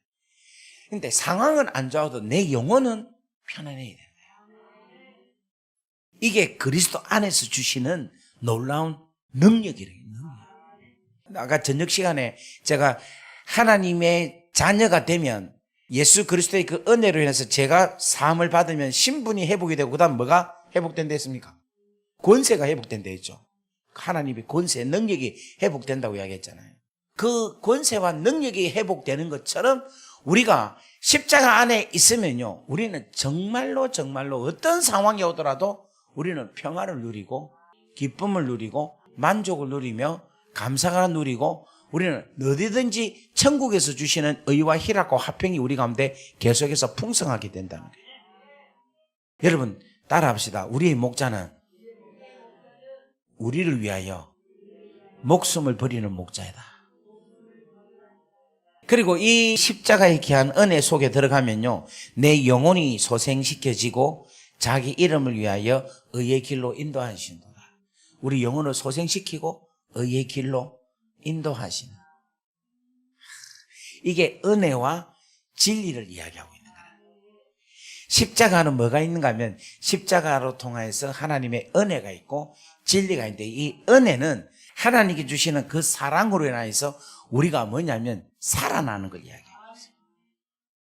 근데 상황은 안 좋아도 내 영혼은 편안해야 돼요. 이게 그리스도 안에서 주시는 놀라운 능력이래요. 아까 저녁 시간에 제가 하나님의 자녀가 되면 예수 그리스도의 그 은혜로 인해서 제가 사함을 받으면 신분이 회복이 되고, 그 다음 뭐가 회복된다 했습니까? 권세가 회복된다 했죠. 하나님의 권세, 능력이 회복된다고 이야기했잖아요. 그 권세와 능력이 회복되는 것처럼 우리가 십자가 안에 있으면요, 우리는 정말로 어떤 상황이 오더라도 우리는 평화를 누리고 기쁨을 누리고 만족을 누리며 감사가 누리고, 우리는 어디든지 천국에서 주시는 의와 희락과 화평이 우리 가운데 계속해서 풍성하게 된다는 거예요. 여러분 따라합시다. 우리의 목자는 우리를 위하여 목숨을 버리는 목자이다. 그리고 이 십자가의 귀한 은혜 속에 들어가면요, 내 영혼이 소생시켜지고 자기 이름을 위하여 의의 길로 인도하신다. 우리 영혼을 소생시키고 의의 길로 인도하시는, 이게 은혜와 진리를 이야기하고 있는 거예요. 십자가는 뭐가 있는가 하면 십자가로 통해서 하나님의 은혜가 있고 진리가 있는데, 이 은혜는 하나님께 주시는 그 사랑으로 인해서 우리가 뭐냐면 살아나는 걸 이야기하고 있어요.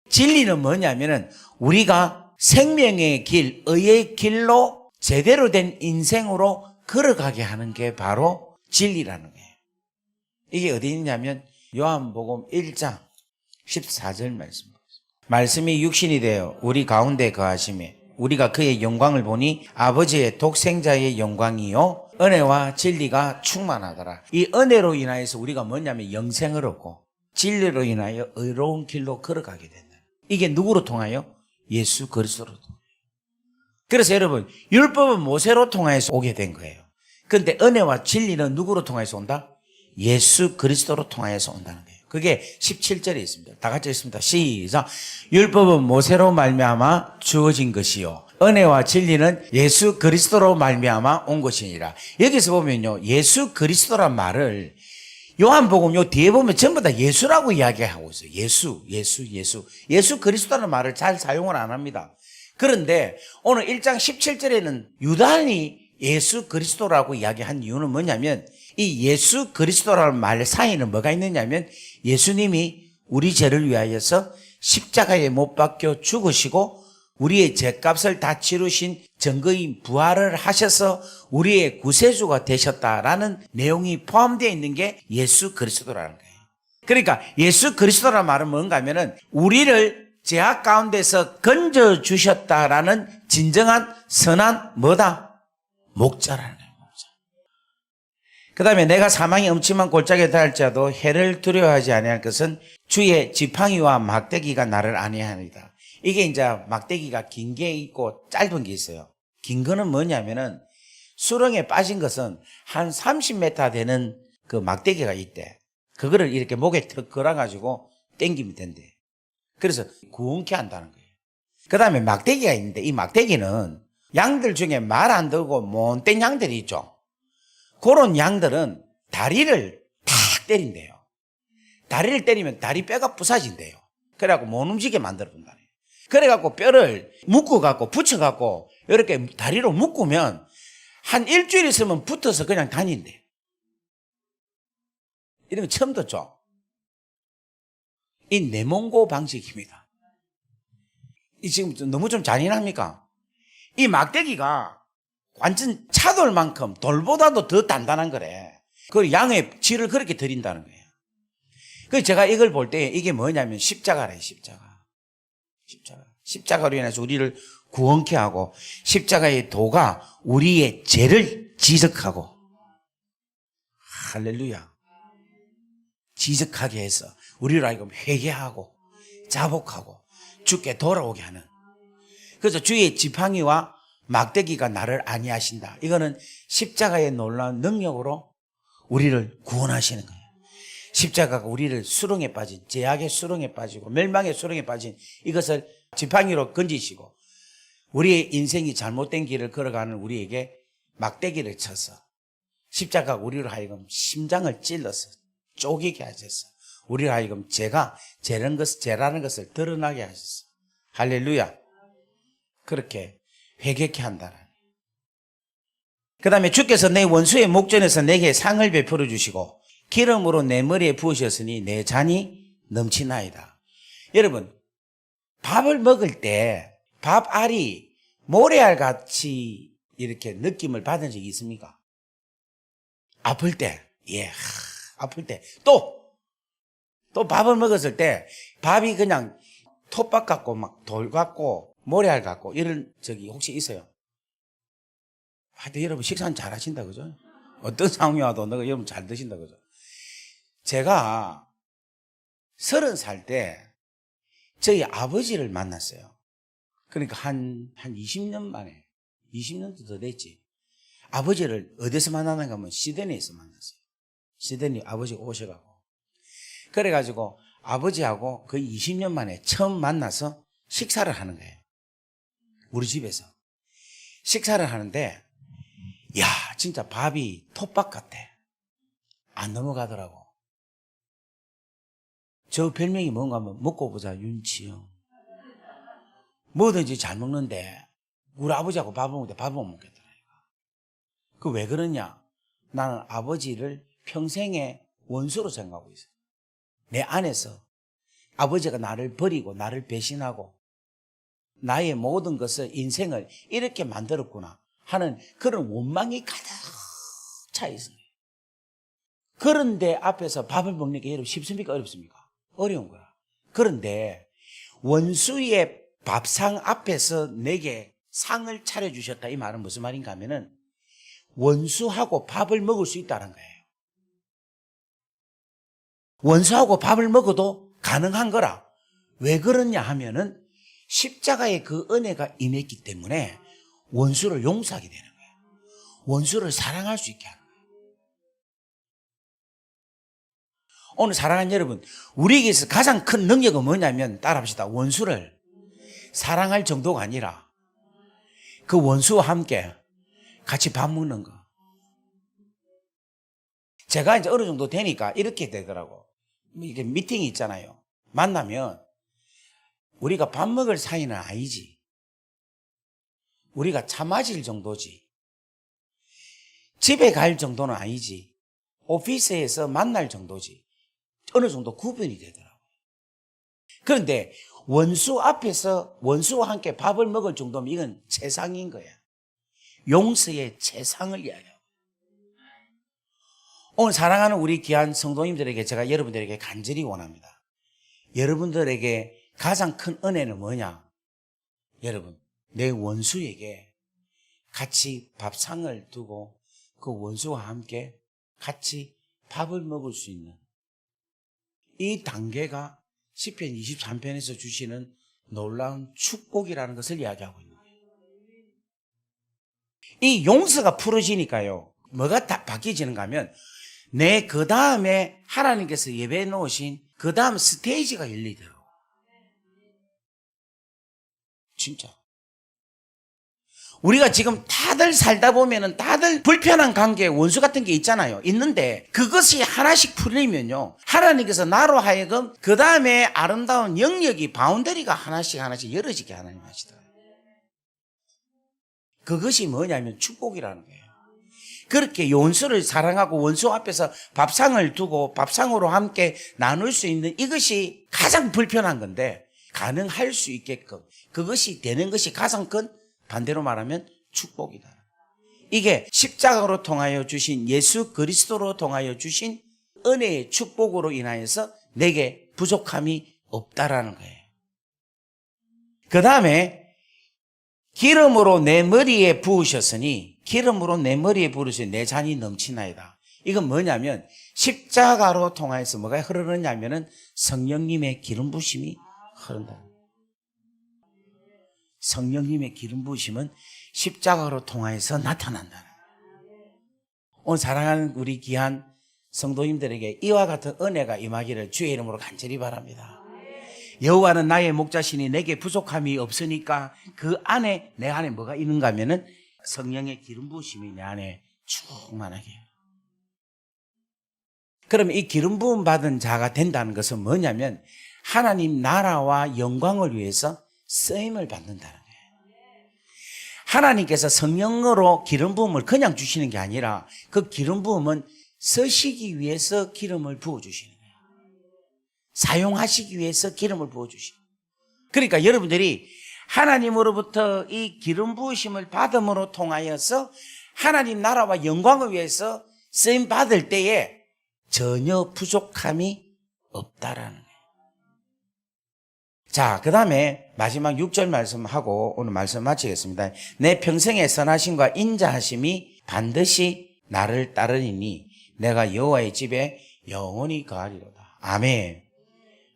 진리는 뭐냐면은 우리가 생명의 길, 의의 길로 제대로 된 인생으로 걸어가게 하는 게 바로 진리라는 거예요. 이게 어디 있냐면 요한복음 1장 14절 말씀. 말씀이 육신이 되어 우리 가운데 거하심에 우리가 그의 영광을 보니 아버지의 독생자의 영광이요 은혜와 진리가 충만하더라. 이 은혜로 인하여서 우리가 뭐냐면 영생을 얻고 진리로 인하여 의로운 길로 걸어가게 된다. 이게 누구로 통하여? 예수 그리스도로 통하여. 그래서 여러분 율법은 모세로 통하여서 오게 된 거예요. 그런데 은혜와 진리는 누구로 통하여서 온다? 예수 그리스도로 통하여서 온다는 거예요. 그게 17절에 있습니다. 다 같이 읽습니다. 시작. 율법은 모세로 말미암아 주어진 것이요 은혜와 진리는 예수 그리스도로 말미암아 온 것이니라. 여기서 보면요 예수 그리스도란 말을 요한복음 요 뒤에 보면 전부 다 예수라고 이야기하고 있어요. 예수 그리스도라는 말을 잘 사용을 안 합니다. 그런데 오늘 1장 17절에는 유단이 예수 그리스도라고 이야기한 이유는 뭐냐면 이 예수 그리스도라는 말 사이에는 뭐가 있느냐면 예수님이 우리 죄를 위하여서 십자가에 못 박혀 죽으시고 우리의 죄값을 다 치르신 증거인 부활을 하셔서 우리의 구세주가 되셨다라는 내용이 포함되어 있는 게 예수 그리스도라는 거예요. 그러니까 예수 그리스도라는 말은 뭔가 하면은 우리를 죄악 가운데서 건져주셨다라는 진정한 선한 뭐다? 목자라는 거예요. 목자. 그 다음에 내가 사망이 엄침한 골짜기에 달할지라도 해를 두려워하지 아니할 것은 주의 지팡이와 막대기가 나를 안위하니이다. 이게 이제 막대기가 긴 게 있고 짧은 게 있어요. 긴 거는 뭐냐면은 수렁에 빠진 것은 한 30m 되는 그 막대기가 있대. 그거를 이렇게 목에 턱 걸어가지고 당기면 된대. 그래서 구원케 한다는 거예요. 그 다음에 막대기가 있는데 이 막대기는 양들 중에 말 안 들고 못된 양들이 있죠. 그런 양들은 다리를 탁 때린대요. 다리를 때리면 다리 뼈가 부서진대요. 그래갖고 못 움직이게 만들어 본다네. 그래갖고 뼈를 묶어갖고 붙여갖고 이렇게 다리로 묶으면 한 일주일 있으면 붙어서 그냥 다닌대. 이런 거 처음 듣죠? 이 내몽고 방식입니다. 이 지금 너무 좀 잔인합니까? 이 막대기가 완전 차돌만큼 돌보다도 더 단단한 거래. 그 양의 질을 그렇게 드린다는 거예요. 그래서 제가 이걸 볼 때 이게 뭐냐면 십자가래, 십자가. 십자가로 인해서 우리를 구원케 하고 십자가의 도가 우리의 죄를 지적하고 할렐루야 지적하게 해서 우리를 하여금 회개하고 자복하고 주께 돌아오게 하는. 그래서 주의 지팡이와 막대기가 나를 안위하신다. 이거는 십자가의 놀라운 능력으로 우리를 구원하시는 거예요. 십자가가 우리를 수렁에 빠진 죄악의 수렁에 빠지고 멸망의 수렁에 빠진 이것을 지팡이로 건지시고 우리의 인생이 잘못된 길을 걸어가는 우리에게 막대기를 쳐서 십자가가 우리를 하여금 심장을 찔러서 쪼개게 하셔서 우리를 하여금 죄라는 것을 드러나게 하셨어. 할렐루야. 그렇게 회개케 한다라는. 그 다음에 주께서 내 원수의 목전에서 내게 상을 베풀어 주시고 기름으로 내 머리에 부으셨으니 내 잔이 넘치나이다. 여러분 밥을 먹을 때 밥알이 모래알 같이 이렇게 느낌을 받은 적이 있습니까? 아플 때, 아플 때 또 밥을 먹었을 때 밥이 그냥 톱밥 같고 막 돌 같고 모래알 같고 이런 적이 혹시 있어요? 하여튼 여러분 식사는 잘 하신다 그죠? 어떤 상황이 와도 너가 여러분 잘 드신다 그죠? 제가 30살 때 저희 아버지를 만났어요. 그러니까 한 20년 만에 20년도 더 됐지. 아버지를 어디서 만나는가 하면 시드니에서 만났어요. 시드니 아버지가 오셔가지고 그래가지고 아버지하고 거의 20년 만에 처음 만나서 식사를 하는 거예요. 우리 집에서 식사를 하는데 야 진짜 밥이 톱밥 같아. 안 넘어가더라고. 저 별명이 뭔가 하면 먹고 보자 윤치영. 뭐든지 잘 먹는데 우리 아버지하고 밥을 먹을 때 밥을 못 먹겠더라니까. 그 왜 그러냐? 나는 아버지를 평생의 원수로 생각하고 있어요. 내 안에서 아버지가 나를 버리고 나를 배신하고 나의 모든 것을 인생을 이렇게 만들었구나 하는 그런 원망이 가득 차 있어요. 그런데 앞에서 밥을 먹는 게 여러분 쉽습니까? 어렵습니까? 어려운 거야. 그런데 원수의 밥상 앞에서 내게 상을 차려주셨다. 이 말은 무슨 말인가 하면은 원수하고 밥을 먹을 수 있다는 거예요. 원수하고 밥을 먹어도 가능한 거라. 왜 그러냐 하면은 십자가의 그 은혜가 임했기 때문에 원수를 용서하게 되는 거예요. 원수를 사랑할 수 있게 하는 거예요. 오늘 사랑하는 여러분, 우리에게서 가장 큰 능력은 뭐냐면 따라합시다. 원수를 사랑할 정도가 아니라 그 원수와 함께 같이 밥 먹는 거. 제가 이제 어느 정도 되니까 이렇게 되더라고. 이게 미팅이 있잖아요. 만나면 우리가 밥 먹을 사이는 아니지. 우리가 차 마실 정도지. 집에 갈 정도는 아니지. 오피스에서 만날 정도지. 어느 정도 구분이 되더라고요. 그런데 원수 앞에서 원수와 함께 밥을 먹을 정도면 이건 최상인 거야. 용서의 최상을 이야기해요. 오늘 사랑하는 우리 귀한 성도님들에게 제가 여러분들에게 간절히 원합니다. 여러분들에게 가장 큰 은혜는 뭐냐? 여러분, 내 원수에게 같이 밥상을 두고 그 원수와 함께 같이 밥을 먹을 수 있는 이 단계가 시편 23편에서 주시는 놀라운 축복이라는 것을 이야기하고 있는 거예요. 이 용서가 풀어지니까요. 뭐가 다 바뀌어지는가 하면 내 그 다음에 하나님께서 예배해 놓으신 그 다음 스테이지가 열리더라고요. 진짜. 우리가 지금 다들 살다 보면은 다들 불편한 관계에 원수 같은 게 있잖아요. 있는데 그것이 하나씩 풀리면요. 하나님께서 나로 하여금 그 다음에 아름다운 영역이 바운더리가 하나씩 열어지게 하나님 하시더라고요. 그것이 뭐냐면 축복이라는 거예요. 그렇게 원수를 사랑하고 원수 앞에서 밥상을 두고 밥상으로 함께 나눌 수 있는 이것이 가장 불편한 건데 가능할 수 있게끔 그것이 되는 것이 가장 큰 반대로 말하면 축복이다. 이게 십자가로 통하여 주신 예수 그리스도로 통하여 주신 은혜의 축복으로 인하여서 내게 부족함이 없다라는 거예요. 그 다음에 기름으로 내 머리에 부으셨으니 기름으로 내 머리에 부으시니 내 잔이 넘치나이다. 이건 뭐냐면 십자가로 통하여서 뭐가 흐르느냐면은 성령님의 기름 부심이 흐른다. 성령님의 기름 부으심은 십자가로 통하여서 나타난다. 오늘 사랑하는 우리 귀한 성도님들에게 이와 같은 은혜가 임하기를 주의 이름으로 간절히 바랍니다. 여호와는 나의 목자시니 내게 부족함이 없으니까 그 안에 내 안에 뭐가 있는가 하면은 성령의 기름 부으심이 내 안에 충만하게 해요. 그러면 이 기름 부음 받은 자가 된다는 것은 뭐냐면 하나님 나라와 영광을 위해서 쓰임을 받는다는 거예요. 하나님께서 성령으로 기름 부음을 그냥 주시는 게 아니라 그 기름 부음은 쓰시기 위해서 기름을 부어주시는 거예요. 사용하시기 위해서 기름을 부어주시는 거예요. 그러니까 여러분들이 하나님으로부터 이 기름 부으심을 받음으로 통하여서 하나님 나라와 영광을 위해서 쓰임 받을 때에 전혀 부족함이 없다라는 거예요. 자, 그 다음에 마지막 6절 말씀하고 오늘 말씀 마치겠습니다. 내 평생의 선하심과 인자하심이 반드시 나를 따르리니 내가 여호와의 집에 영원히 거하리로다. 아멘.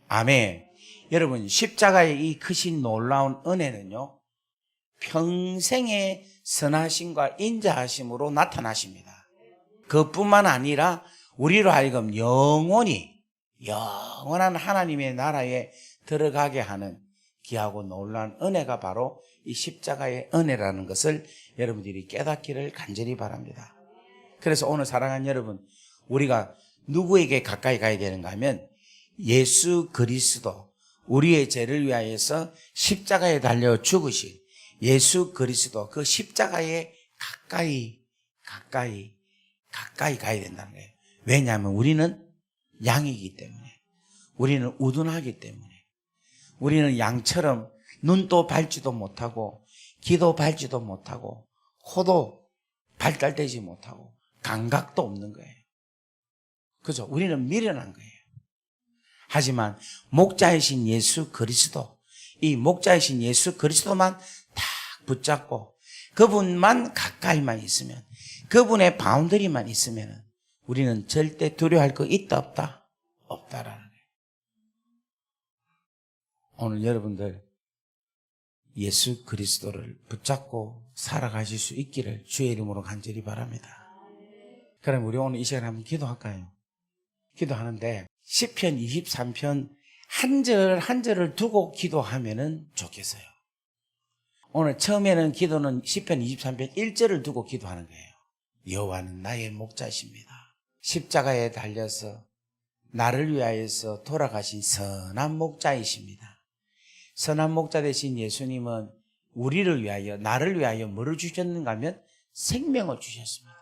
아멘. 여러분, 십자가의 이 크신 놀라운 은혜는요, 평생의 선하심과 인자하심으로 나타나십니다. 그뿐만 아니라 우리로 하여금 영원한 하나님의 나라에 들어가게 하는 귀하고 놀라운 은혜가 바로 이 십자가의 은혜라는 것을 여러분들이 깨닫기를 간절히 바랍니다. 그래서 오늘 사랑하는 여러분, 우리가 누구에게 가까이 가야 되는가 하면 예수 그리스도, 우리의 죄를 위하여서 십자가에 달려 죽으신 예수 그리스도, 그 십자가에 가까이 가야 된다는 거예요. 왜냐하면 우리는 양이기 때문에, 우리는 우둔하기 때문에, 우리는 양처럼 눈도 밟지도 못하고 귀도 밟지도 못하고 코도 발달되지 못하고 감각도 없는 거예요. 그죠? 우리는 미련한 거예요. 하지만 목자이신 예수 그리스도, 이 목자이신 예수 그리스도만 딱 붙잡고 그분만 가까이만 있으면, 그분의 바운더리만 있으면 우리는 절대 두려워할 거 있다 없다? 없다라는 거예요. 오늘 여러분들 예수 그리스도를 붙잡고 살아가실 수 있기를 주의 이름으로 간절히 바랍니다. 그럼 우리 오늘 이 시간에 한번 기도할까요? 기도하는데 시편 23편 한 절 한 절을 두고 기도하면은 좋겠어요. 오늘 처음에는 기도는 시편 23편 1절을 두고 기도하는 거예요. 여호와는 나의 목자십니다. 십자가에 달려서 나를 위하여서 돌아가신 선한 목자이십니다. 선한 목자 되신 예수님은 우리를 위하여, 나를 위하여 뭐를 주셨는가 하면 생명을 주셨습니다.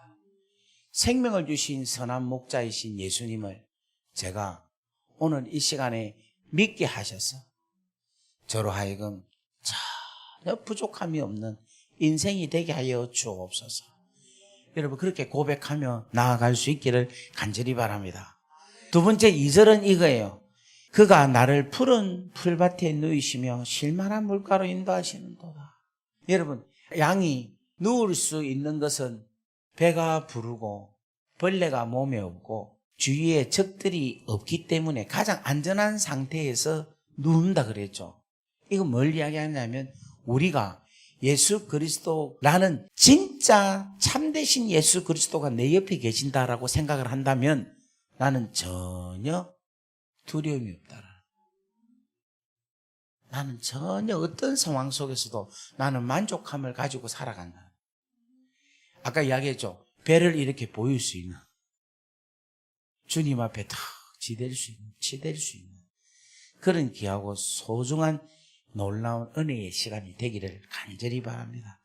생명을 주신 선한 목자이신 예수님을 제가 오늘 이 시간에 믿게 하셔서 저로 하여금 전혀 부족함이 없는 인생이 되게 하여 주옵소서. 여러분 그렇게 고백하며 나아갈 수 있기를 간절히 바랍니다. 두 번째 2절은 이거예요. 그가 나를 푸른 풀밭에 누이시며 쉴만한 물가로 인도하시는도다. 여러분 양이 누울 수 있는 것은 배가 부르고 벌레가 몸에 없고 주위에 적들이 없기 때문에 가장 안전한 상태에서 누운다 그랬죠. 이건 뭘 이야기하냐면 우리가 예수 그리스도라는 진짜 참되신 예수 그리스도가 내 옆에 계신다라고 생각을 한다면 나는 전혀 두려움이 없다. 나는 전혀 어떤 상황 속에서도 나는 만족함을 가지고 살아간다. 아까 이야기했죠. 배를 이렇게 보일 수 있는, 주님 앞에 탁 치댈 수 있는 그런 귀하고 소중한 놀라운 은혜의 시간이 되기를 간절히 바랍니다.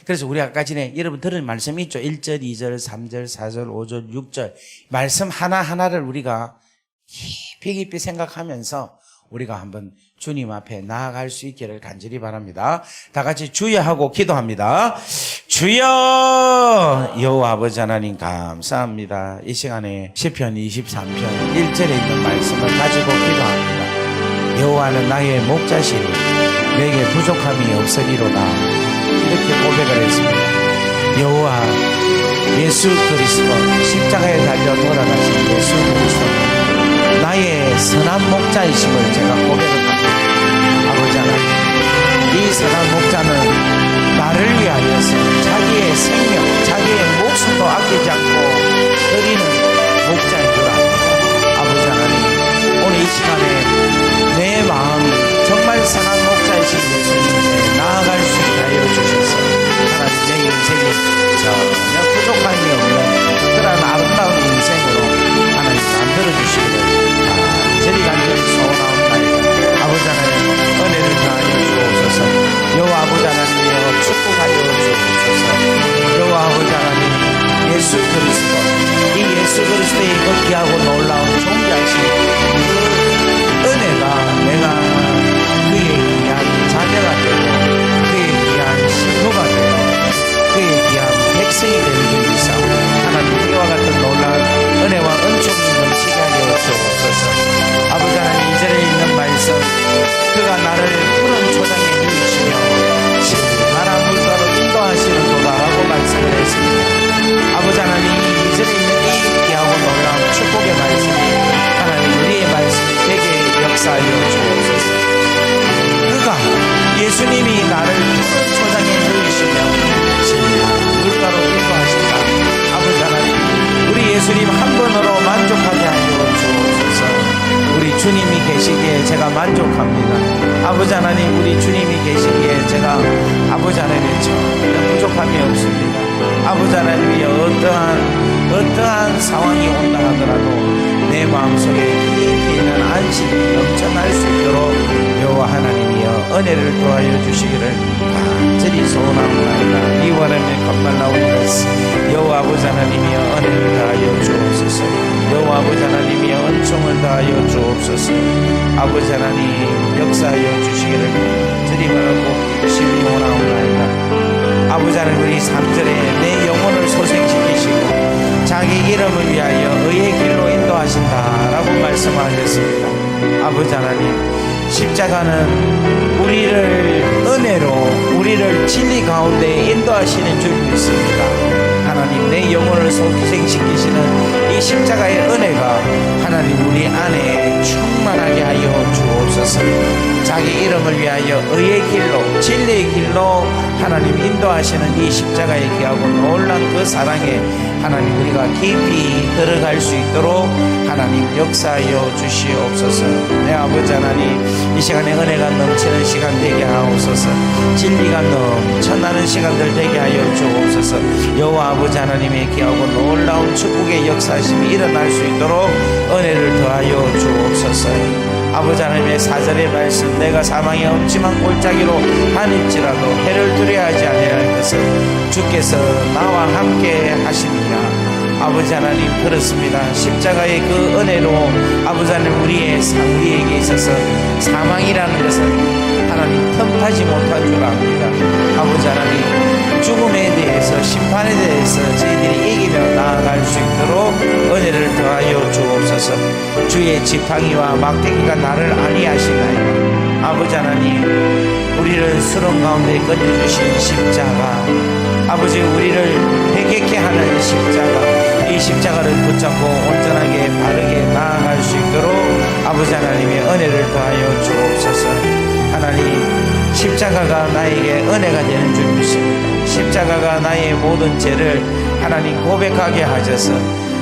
그래서 우리 아까 전에 여러분 들은 말씀이 있죠. 1절, 2절, 3절, 4절, 5절, 6절 말씀 하나하나를 우리가 깊이 생각하면서 우리가 한번 주님 앞에 나아갈 수 있기를 간절히 바랍니다. 다 같이 주여 하고 기도합니다. 주여! 여호와 아버지 하나님 감사합니다. 이 시간에 시편 23편 1절에 있는 말씀을 가지고 기도합니다. 여호와는 나의 목자시니 내게 부족함이 없으리로다. 이렇게 고백을 했습니다. 여호와 예수 그리스도, 십자가에 달려 돌아가신 예수 그리스도 나의 선한 목자이심을 제가 고백을 합니다. 아버지 하나님, 이 선한 목자는 나를 위하여서 자기의 생명, 자기의 목숨도 아끼지 않고 드리는 목자인 줄 압니다. 아버지 하나님, 오늘 이 시간에 내 마음이 정말 선한 목자이신 예수님께 나아갈 수 있게 하여 주셔서 하나님 내 인생이 전혀 부족함이 없는 그런 아름다운 인생으로 하나님 만들어주시기를 간절히 소원하옵나이다. 아버지 하나님 은혜를 다하여 주옵소서. 여호와 아버지 하나님이여 축복하여 주옵소서. 여호와 아버지 하나님 예수 그리스도, 이 예수 그리스도의 그 귀하고 놀라운 존귀하신 그 은혜가 내가 그의 귀한 자녀가 되고 그의 귀한 신부가 되고 그의 귀한 백성이 되는 줄 믿사오니 하나님 이와 같은 놀라운 은혜와 은총이 넘치게 하여 주옵소서. 아버지 하나님 이절에 있는 말씀, 그가 나를 푸른 초장에 누이시며 신선한 물가로 인도하시는도다라고 말씀을 했습니다. 아버지 하나님 이절에 있는 이 귀하고 놀라운 축복의 말씀이 하나님 우리의 말씀이 되게 역사하여 주옵소서. 그가 예수님이 나를 푸른 초장에 누이시며 신선한 물가로 인도하신다. 아버지 하나님 우리 예수님 한 번으로 만족하게 하여 주옵소서. 우리 주님이 계시기에 제가 만족합니다. 아버지 하나님 우리 주님이 계시기에 제가 아버지 하나님의 전혀 부족함이 없습니다. 아버지 하나님이 어떠한 상황이 온다 하더라도 내 마음속에 깊이 있는 안식이 넘쳐날 수 있도록 여호와 하나님이여 은혜를 더하여 주시기를 간절히 소원합니다. 이 원함에 감말나오니 여호와 아버지 하나님이여 은혜를 더하여 주옵소서. 여호와 아버지 하나님이여 은총을 더하여 주옵소서. 아버지 하나님 역사하여 주시기를 간절히 바라고 심히 원하옵나이다. 아버지 하나님 우리 3절에 내 영혼을 소생시키시고 자기 이름을 위하여 의의 길로 인도하신다라고 말씀하셨습니다. 아버지 하나님, 십자가는 우리를 은혜로, 우리를 진리 가운데 인도하시는 줄 믿습니다. 하나님, 내 영혼을 소생시키시는 이 십자가의 은혜가 하나님 우리 안에 충만하게 하여 주옵소서. 자기 이름을 위하여 의의 길로, 진리의 길로 하나님 인도하시는 이 십자가의 귀하고 놀란 그 사랑에 하나님 우리가 깊이 들어갈 수 있도록 하나님 역사하여 주시옵소서. 내 아버지 하나님, 이 시간에 은혜가 넘치는 시간 되게 하옵소서. 진리가 넘쳐나는 시간들 되게 하여 주옵소서. 여호와 아버지 하나님의 귀하고 놀라운 축복의 역사심이 일어날 수 있도록 은혜를 더하여 주옵소서. 아버지 하나님의 4절의 말씀, 내가 사망의 엄침한 골짜기로 다닐지라도 해를 두려워하지 아니할 것은 주께서 나와 함께 하심이라. 아버지 하나님, 그렇습니다. 십자가의 그 은혜로 아버지 하나님 우리에게 있어서 사망이라는 것은 하나님 틈타지 못한 줄 압니다. 아버지 하나님, 죽음에 대해서, 심판에 대해서 저희들이 이기며 나아갈 수 있도록 은혜를 더하여 주옵소서. 주의 지팡이와 막대기가 나를 안위하시나이다. 아버지 하나님, 우리를 수렁 가운데 건져주신 십자가, 아버지 우리를 회개케 하는 십자가, 이 십자가를 붙잡고 온전하게 바르게 나아갈 수 있도록 아버지 하나님의 은혜를 더하여 주옵소서. 하나님, 십자가가 나에게 은혜가 되는 줄 믿습니다. 십자가가 나의 모든 죄를 하나님 고백하게 하셔서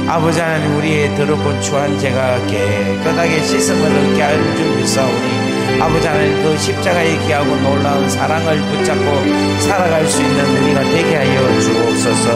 아버지 하나님 우리의 더럽고 추한 죄가 깨끗하게 씻음을 얻게 하는 줄 믿사오니 아버지 하나님, 그 십자가의 귀하고 놀라운 사랑을 붙잡고 살아갈 수 있는 우리가 되게 하여 주옵소서.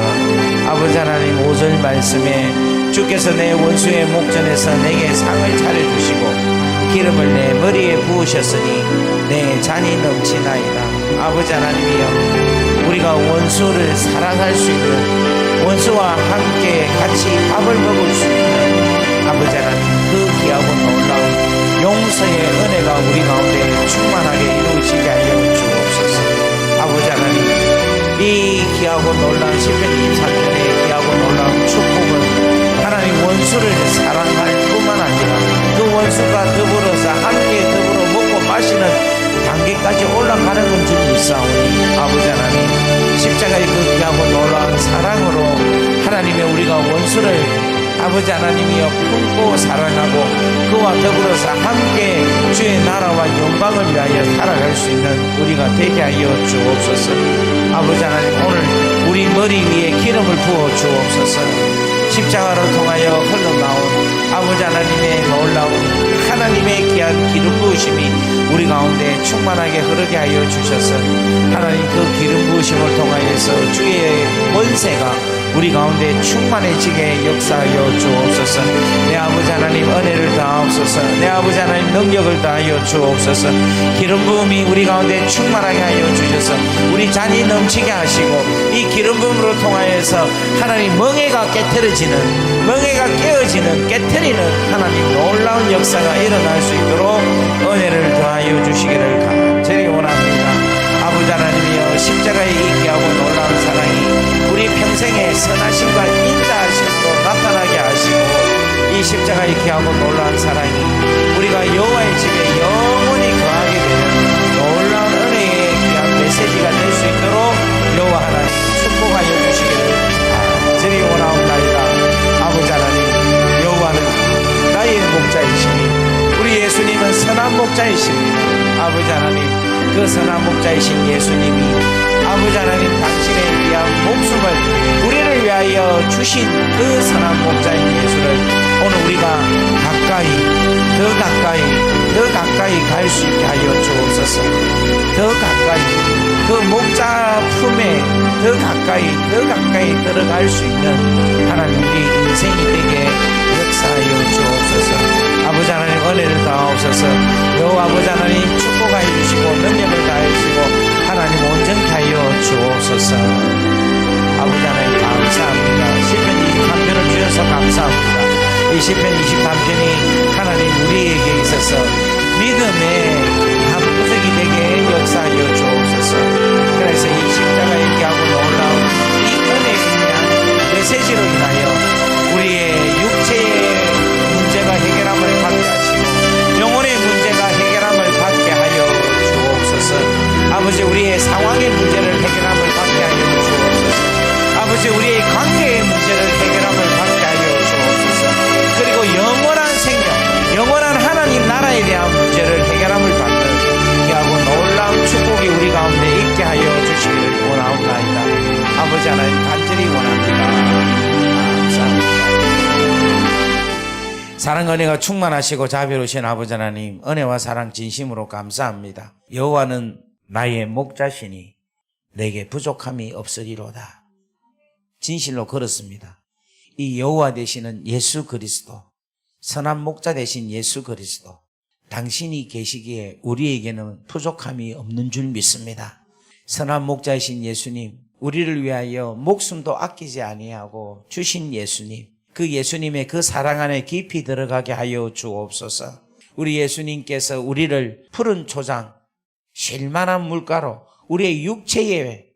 아버지 하나님, 5절 말씀에 주께서 내 원수의 목전에서 내게 상을 차려주시고 기름을 내 머리에 부으셨으니 내 잔이 넘치나이다. 아버지 하나님이여, 우리가 원수를 사랑할 수 있는, 원수와 함께 같이 밥을 먹을 수 있는 아버지 하나님, 그 귀하고 놀라운 용서의 은혜가 우리 가운데 충만하게 이루어지게 하여 주옵소서. 아버지 하나님, 이 귀하고 놀라운 시편 23편의 귀하고 놀라운 축복은 하나님 원수를 사랑할 뿐만 아니라 그 원수가 더불어서 함께 더불어 먹고 마시는 단계까지 올라가는 건 줄 믿사오니 아버지 하나님, 십자가의 그 귀하고 놀라운 사랑으로 하나님의 우리가 원수를 아버지 하나님이여 품고 사랑하고 그와 더불어서 함께 주의 나라와 영광을 위하여 살아갈 수 있는 우리가 되게 하여 주옵소서. 아버지 하나님, 오늘 우리 머리 위에 기름을 부어 주옵소서. 십자가를 통하여 흘러나온 아버지 하나님의 놀라운 하나님의 귀한 기름 부으심이 우리 가운데 충만하게 흐르게 하여 주셔서 하나님, 그 기름 부으심을 통하여서 주의 권세가 우리 가운데 충만해지게 역사하여 주옵소서. 내 아버지 하나님, 은혜를 다하옵소서. 내 아버지 하나님, 능력을 다하여 주옵소서. 기름 부음이 우리 가운데 충만하게 하여 주셔서 우리 잔이 넘치게 하시고 이 기름 부음으로 통하여서 하나님 멍에가 깨트려지는, 멍에가 깨어지는, 깨트리는 하나님 놀라운 역사가 일어날 수 있도록 은혜를 더하여 주시기를 간절히 원합니다. 아버지 하나님이여, 십자가의 이 귀하고 놀라운 사랑이 우리 평생에 선하심과 인자하심으로 나타나게 하시고 이 십자가의 귀하고 놀라운 사랑이 우리가 여호와의 집에 영원히 거하게 되는 놀라운 은혜의 귀한 메시지가 될 수 있도록 여호와 하나님 축복하여 주시기를 간절히 원하옵나이다. 아버지 하나님, 여호와는 나의 목자이시니 우리 예수님은 선한 목자이십니다. 아버지 하나님, 그 선한 목자이신 예수님이 아버지 하나님 당신의 귀한 목숨을 우리를 위하여 주신 그 선한 목자인 예수를 오늘 우리가 가까이, 더 가까이 갈 수 있게 하여 주옵소서. 더 가까이 그 목자 품에 더 가까이 들어갈 수 있는 하나님 우리 인생이 되게 역사하여 주옵소서. 아버지 하나님, 은혜를 다하옵소서. 여호와 아버지 하나님, 축복하여 주시고 능력을 다하시고 하나님 온전케 하여 주옵소서. 아버지 하나님, 감사합니다. 시편 23편을 주셔서 감사합니다. 이 시편 23편이 하나님 우리에게 있어서 믿음의 한 구석이 되게 역사하여 주옵소서. 그래서 이 십자가의 귀하고 놀라운 이 은혜에 대한 메시지로 인하여 우리의 육체의 문제가 해결함을 받게 하시고 영혼의 사랑과 은혜가 충만하시고 자비로우신 아버지 하나님, 은혜와 사랑 진심으로 감사합니다. 여호와는 나의 목자시니 내게 부족함이 없으리로다. 진실로 그렇습니다. 이 여호와 되시는 예수 그리스도, 선한 목자 되신 예수 그리스도, 당신이 계시기에 우리에게는 부족함이 없는 줄 믿습니다. 선한 목자이신 예수님, 우리를 위하여 목숨도 아끼지 아니하고 주신 예수님, 그 예수님의 그 사랑 안에 깊이 들어가게 하여 주옵소서. 우리 예수님께서 우리를 푸른 초장, 쉴만한 물가로 우리의 육체에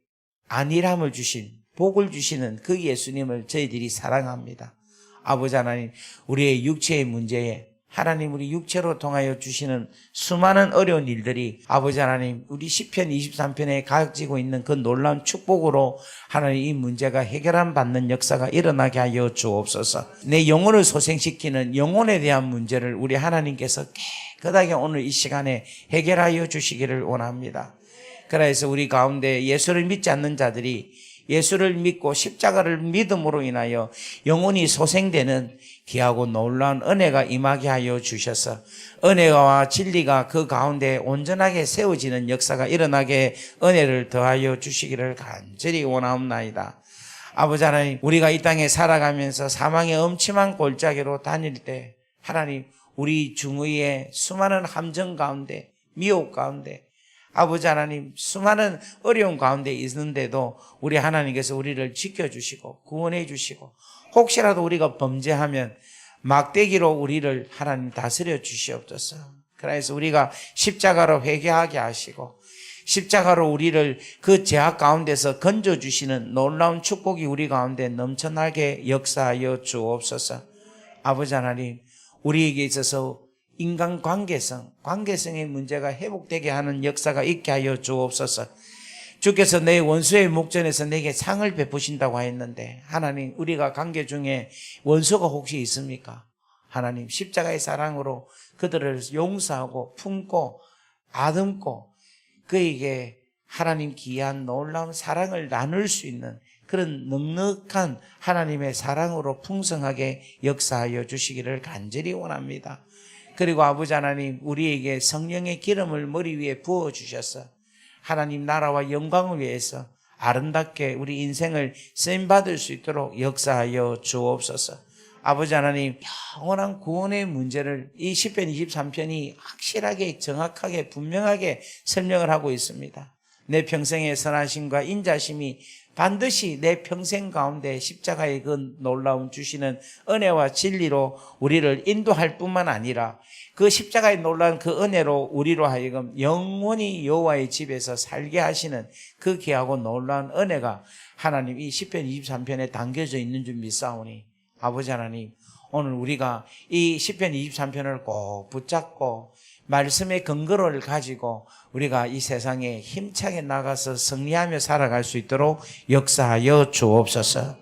안일함을 주신, 복을 주시는 그 예수님을 저희들이 사랑합니다. 아버지 하나님, 우리의 육체의 문제에 하나님 우리 육체로 통하여 주시는 수많은 어려운 일들이 아버지 하나님 우리 시편 23편에 가지고 있는 그 놀라운 축복으로 하나님 이 문제가 해결함 받는 역사가 일어나게 하여 주옵소서. 내 영혼을 소생시키는 영혼에 대한 문제를 우리 하나님께서 깨끗하게 오늘 이 시간에 해결하여 주시기를 원합니다. 그래서 우리 가운데 예수를 믿지 않는 자들이 예수를 믿고 십자가를 믿음으로 인하여 영혼이 소생되는 귀하고 놀라운 은혜가 임하게 하여 주셔서 은혜와 진리가 그 가운데 온전하게 세워지는 역사가 일어나게 은혜를 더하여 주시기를 간절히 원하옵나이다. 아버지 하나님, 우리가 이 땅에 살아가면서 사망의 엄침한 골짜기로 다닐 때 하나님 우리 중의의 수많은 함정 가운데, 미혹 가운데, 아버지 하나님 수많은 어려운 가운데 있는데도 우리 하나님께서 우리를 지켜주시고 구원해 주시고 혹시라도 우리가 범죄하면 막대기로 우리를 하나님 다스려 주시옵소서. 그래서 우리가 십자가로 회개하게 하시고 십자가로 우리를 그 죄악 가운데서 건져주시는 놀라운 축복이 우리 가운데 넘쳐나게 역사하여 주옵소서. 아버지 하나님, 우리에게 있어서 인간 관계성의 문제가 회복되게 하는 역사가 있게 하여 주옵소서. 주께서 내 원수의 목전에서 내게 상을 베푸신다고 하였는데 하나님, 우리가 관계 중에 원수가 혹시 있습니까? 하나님, 십자가의 사랑으로 그들을 용서하고 품고 아듬고 그에게 하나님 귀한 놀라운 사랑을 나눌 수 있는 그런 넉넉한 하나님의 사랑으로 풍성하게 역사하여 주시기를 간절히 원합니다. 그리고 아버지 하나님, 우리에게 성령의 기름을 머리 위에 부어주셔서 하나님 나라와 영광을 위해서 아름답게 우리 인생을 쓰임받을 수 있도록 역사하여 주옵소서. 아버지 하나님, 영원한 구원의 문제를 이 시편 23편이 확실하게 정확하게 분명하게 설명을 하고 있습니다. 내 평생의 선하심과 인자심이 반드시 내 평생 가운데 십자가의 그 놀라운 주시는 은혜와 진리로 우리를 인도할 뿐만 아니라 그 십자가의 놀라운 그 은혜로 우리로 하여금 영원히 여호와의 집에서 살게 하시는 그 귀하고 놀라운 은혜가 하나님 이 시편 23편에 담겨져 있는 줄 믿사오니 아버지 하나님, 오늘 우리가 이 시편 23편을 꼭 붙잡고 말씀의 근거를 가지고 우리가 이 세상에 힘차게 나가서 승리하며 살아갈 수 있도록 역사하여 주옵소서.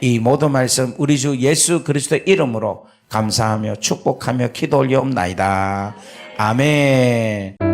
이 모든 말씀 우리 주 예수 그리스도의 이름으로 감사하며 축복하며 기도 올리옵나이다. 아멘.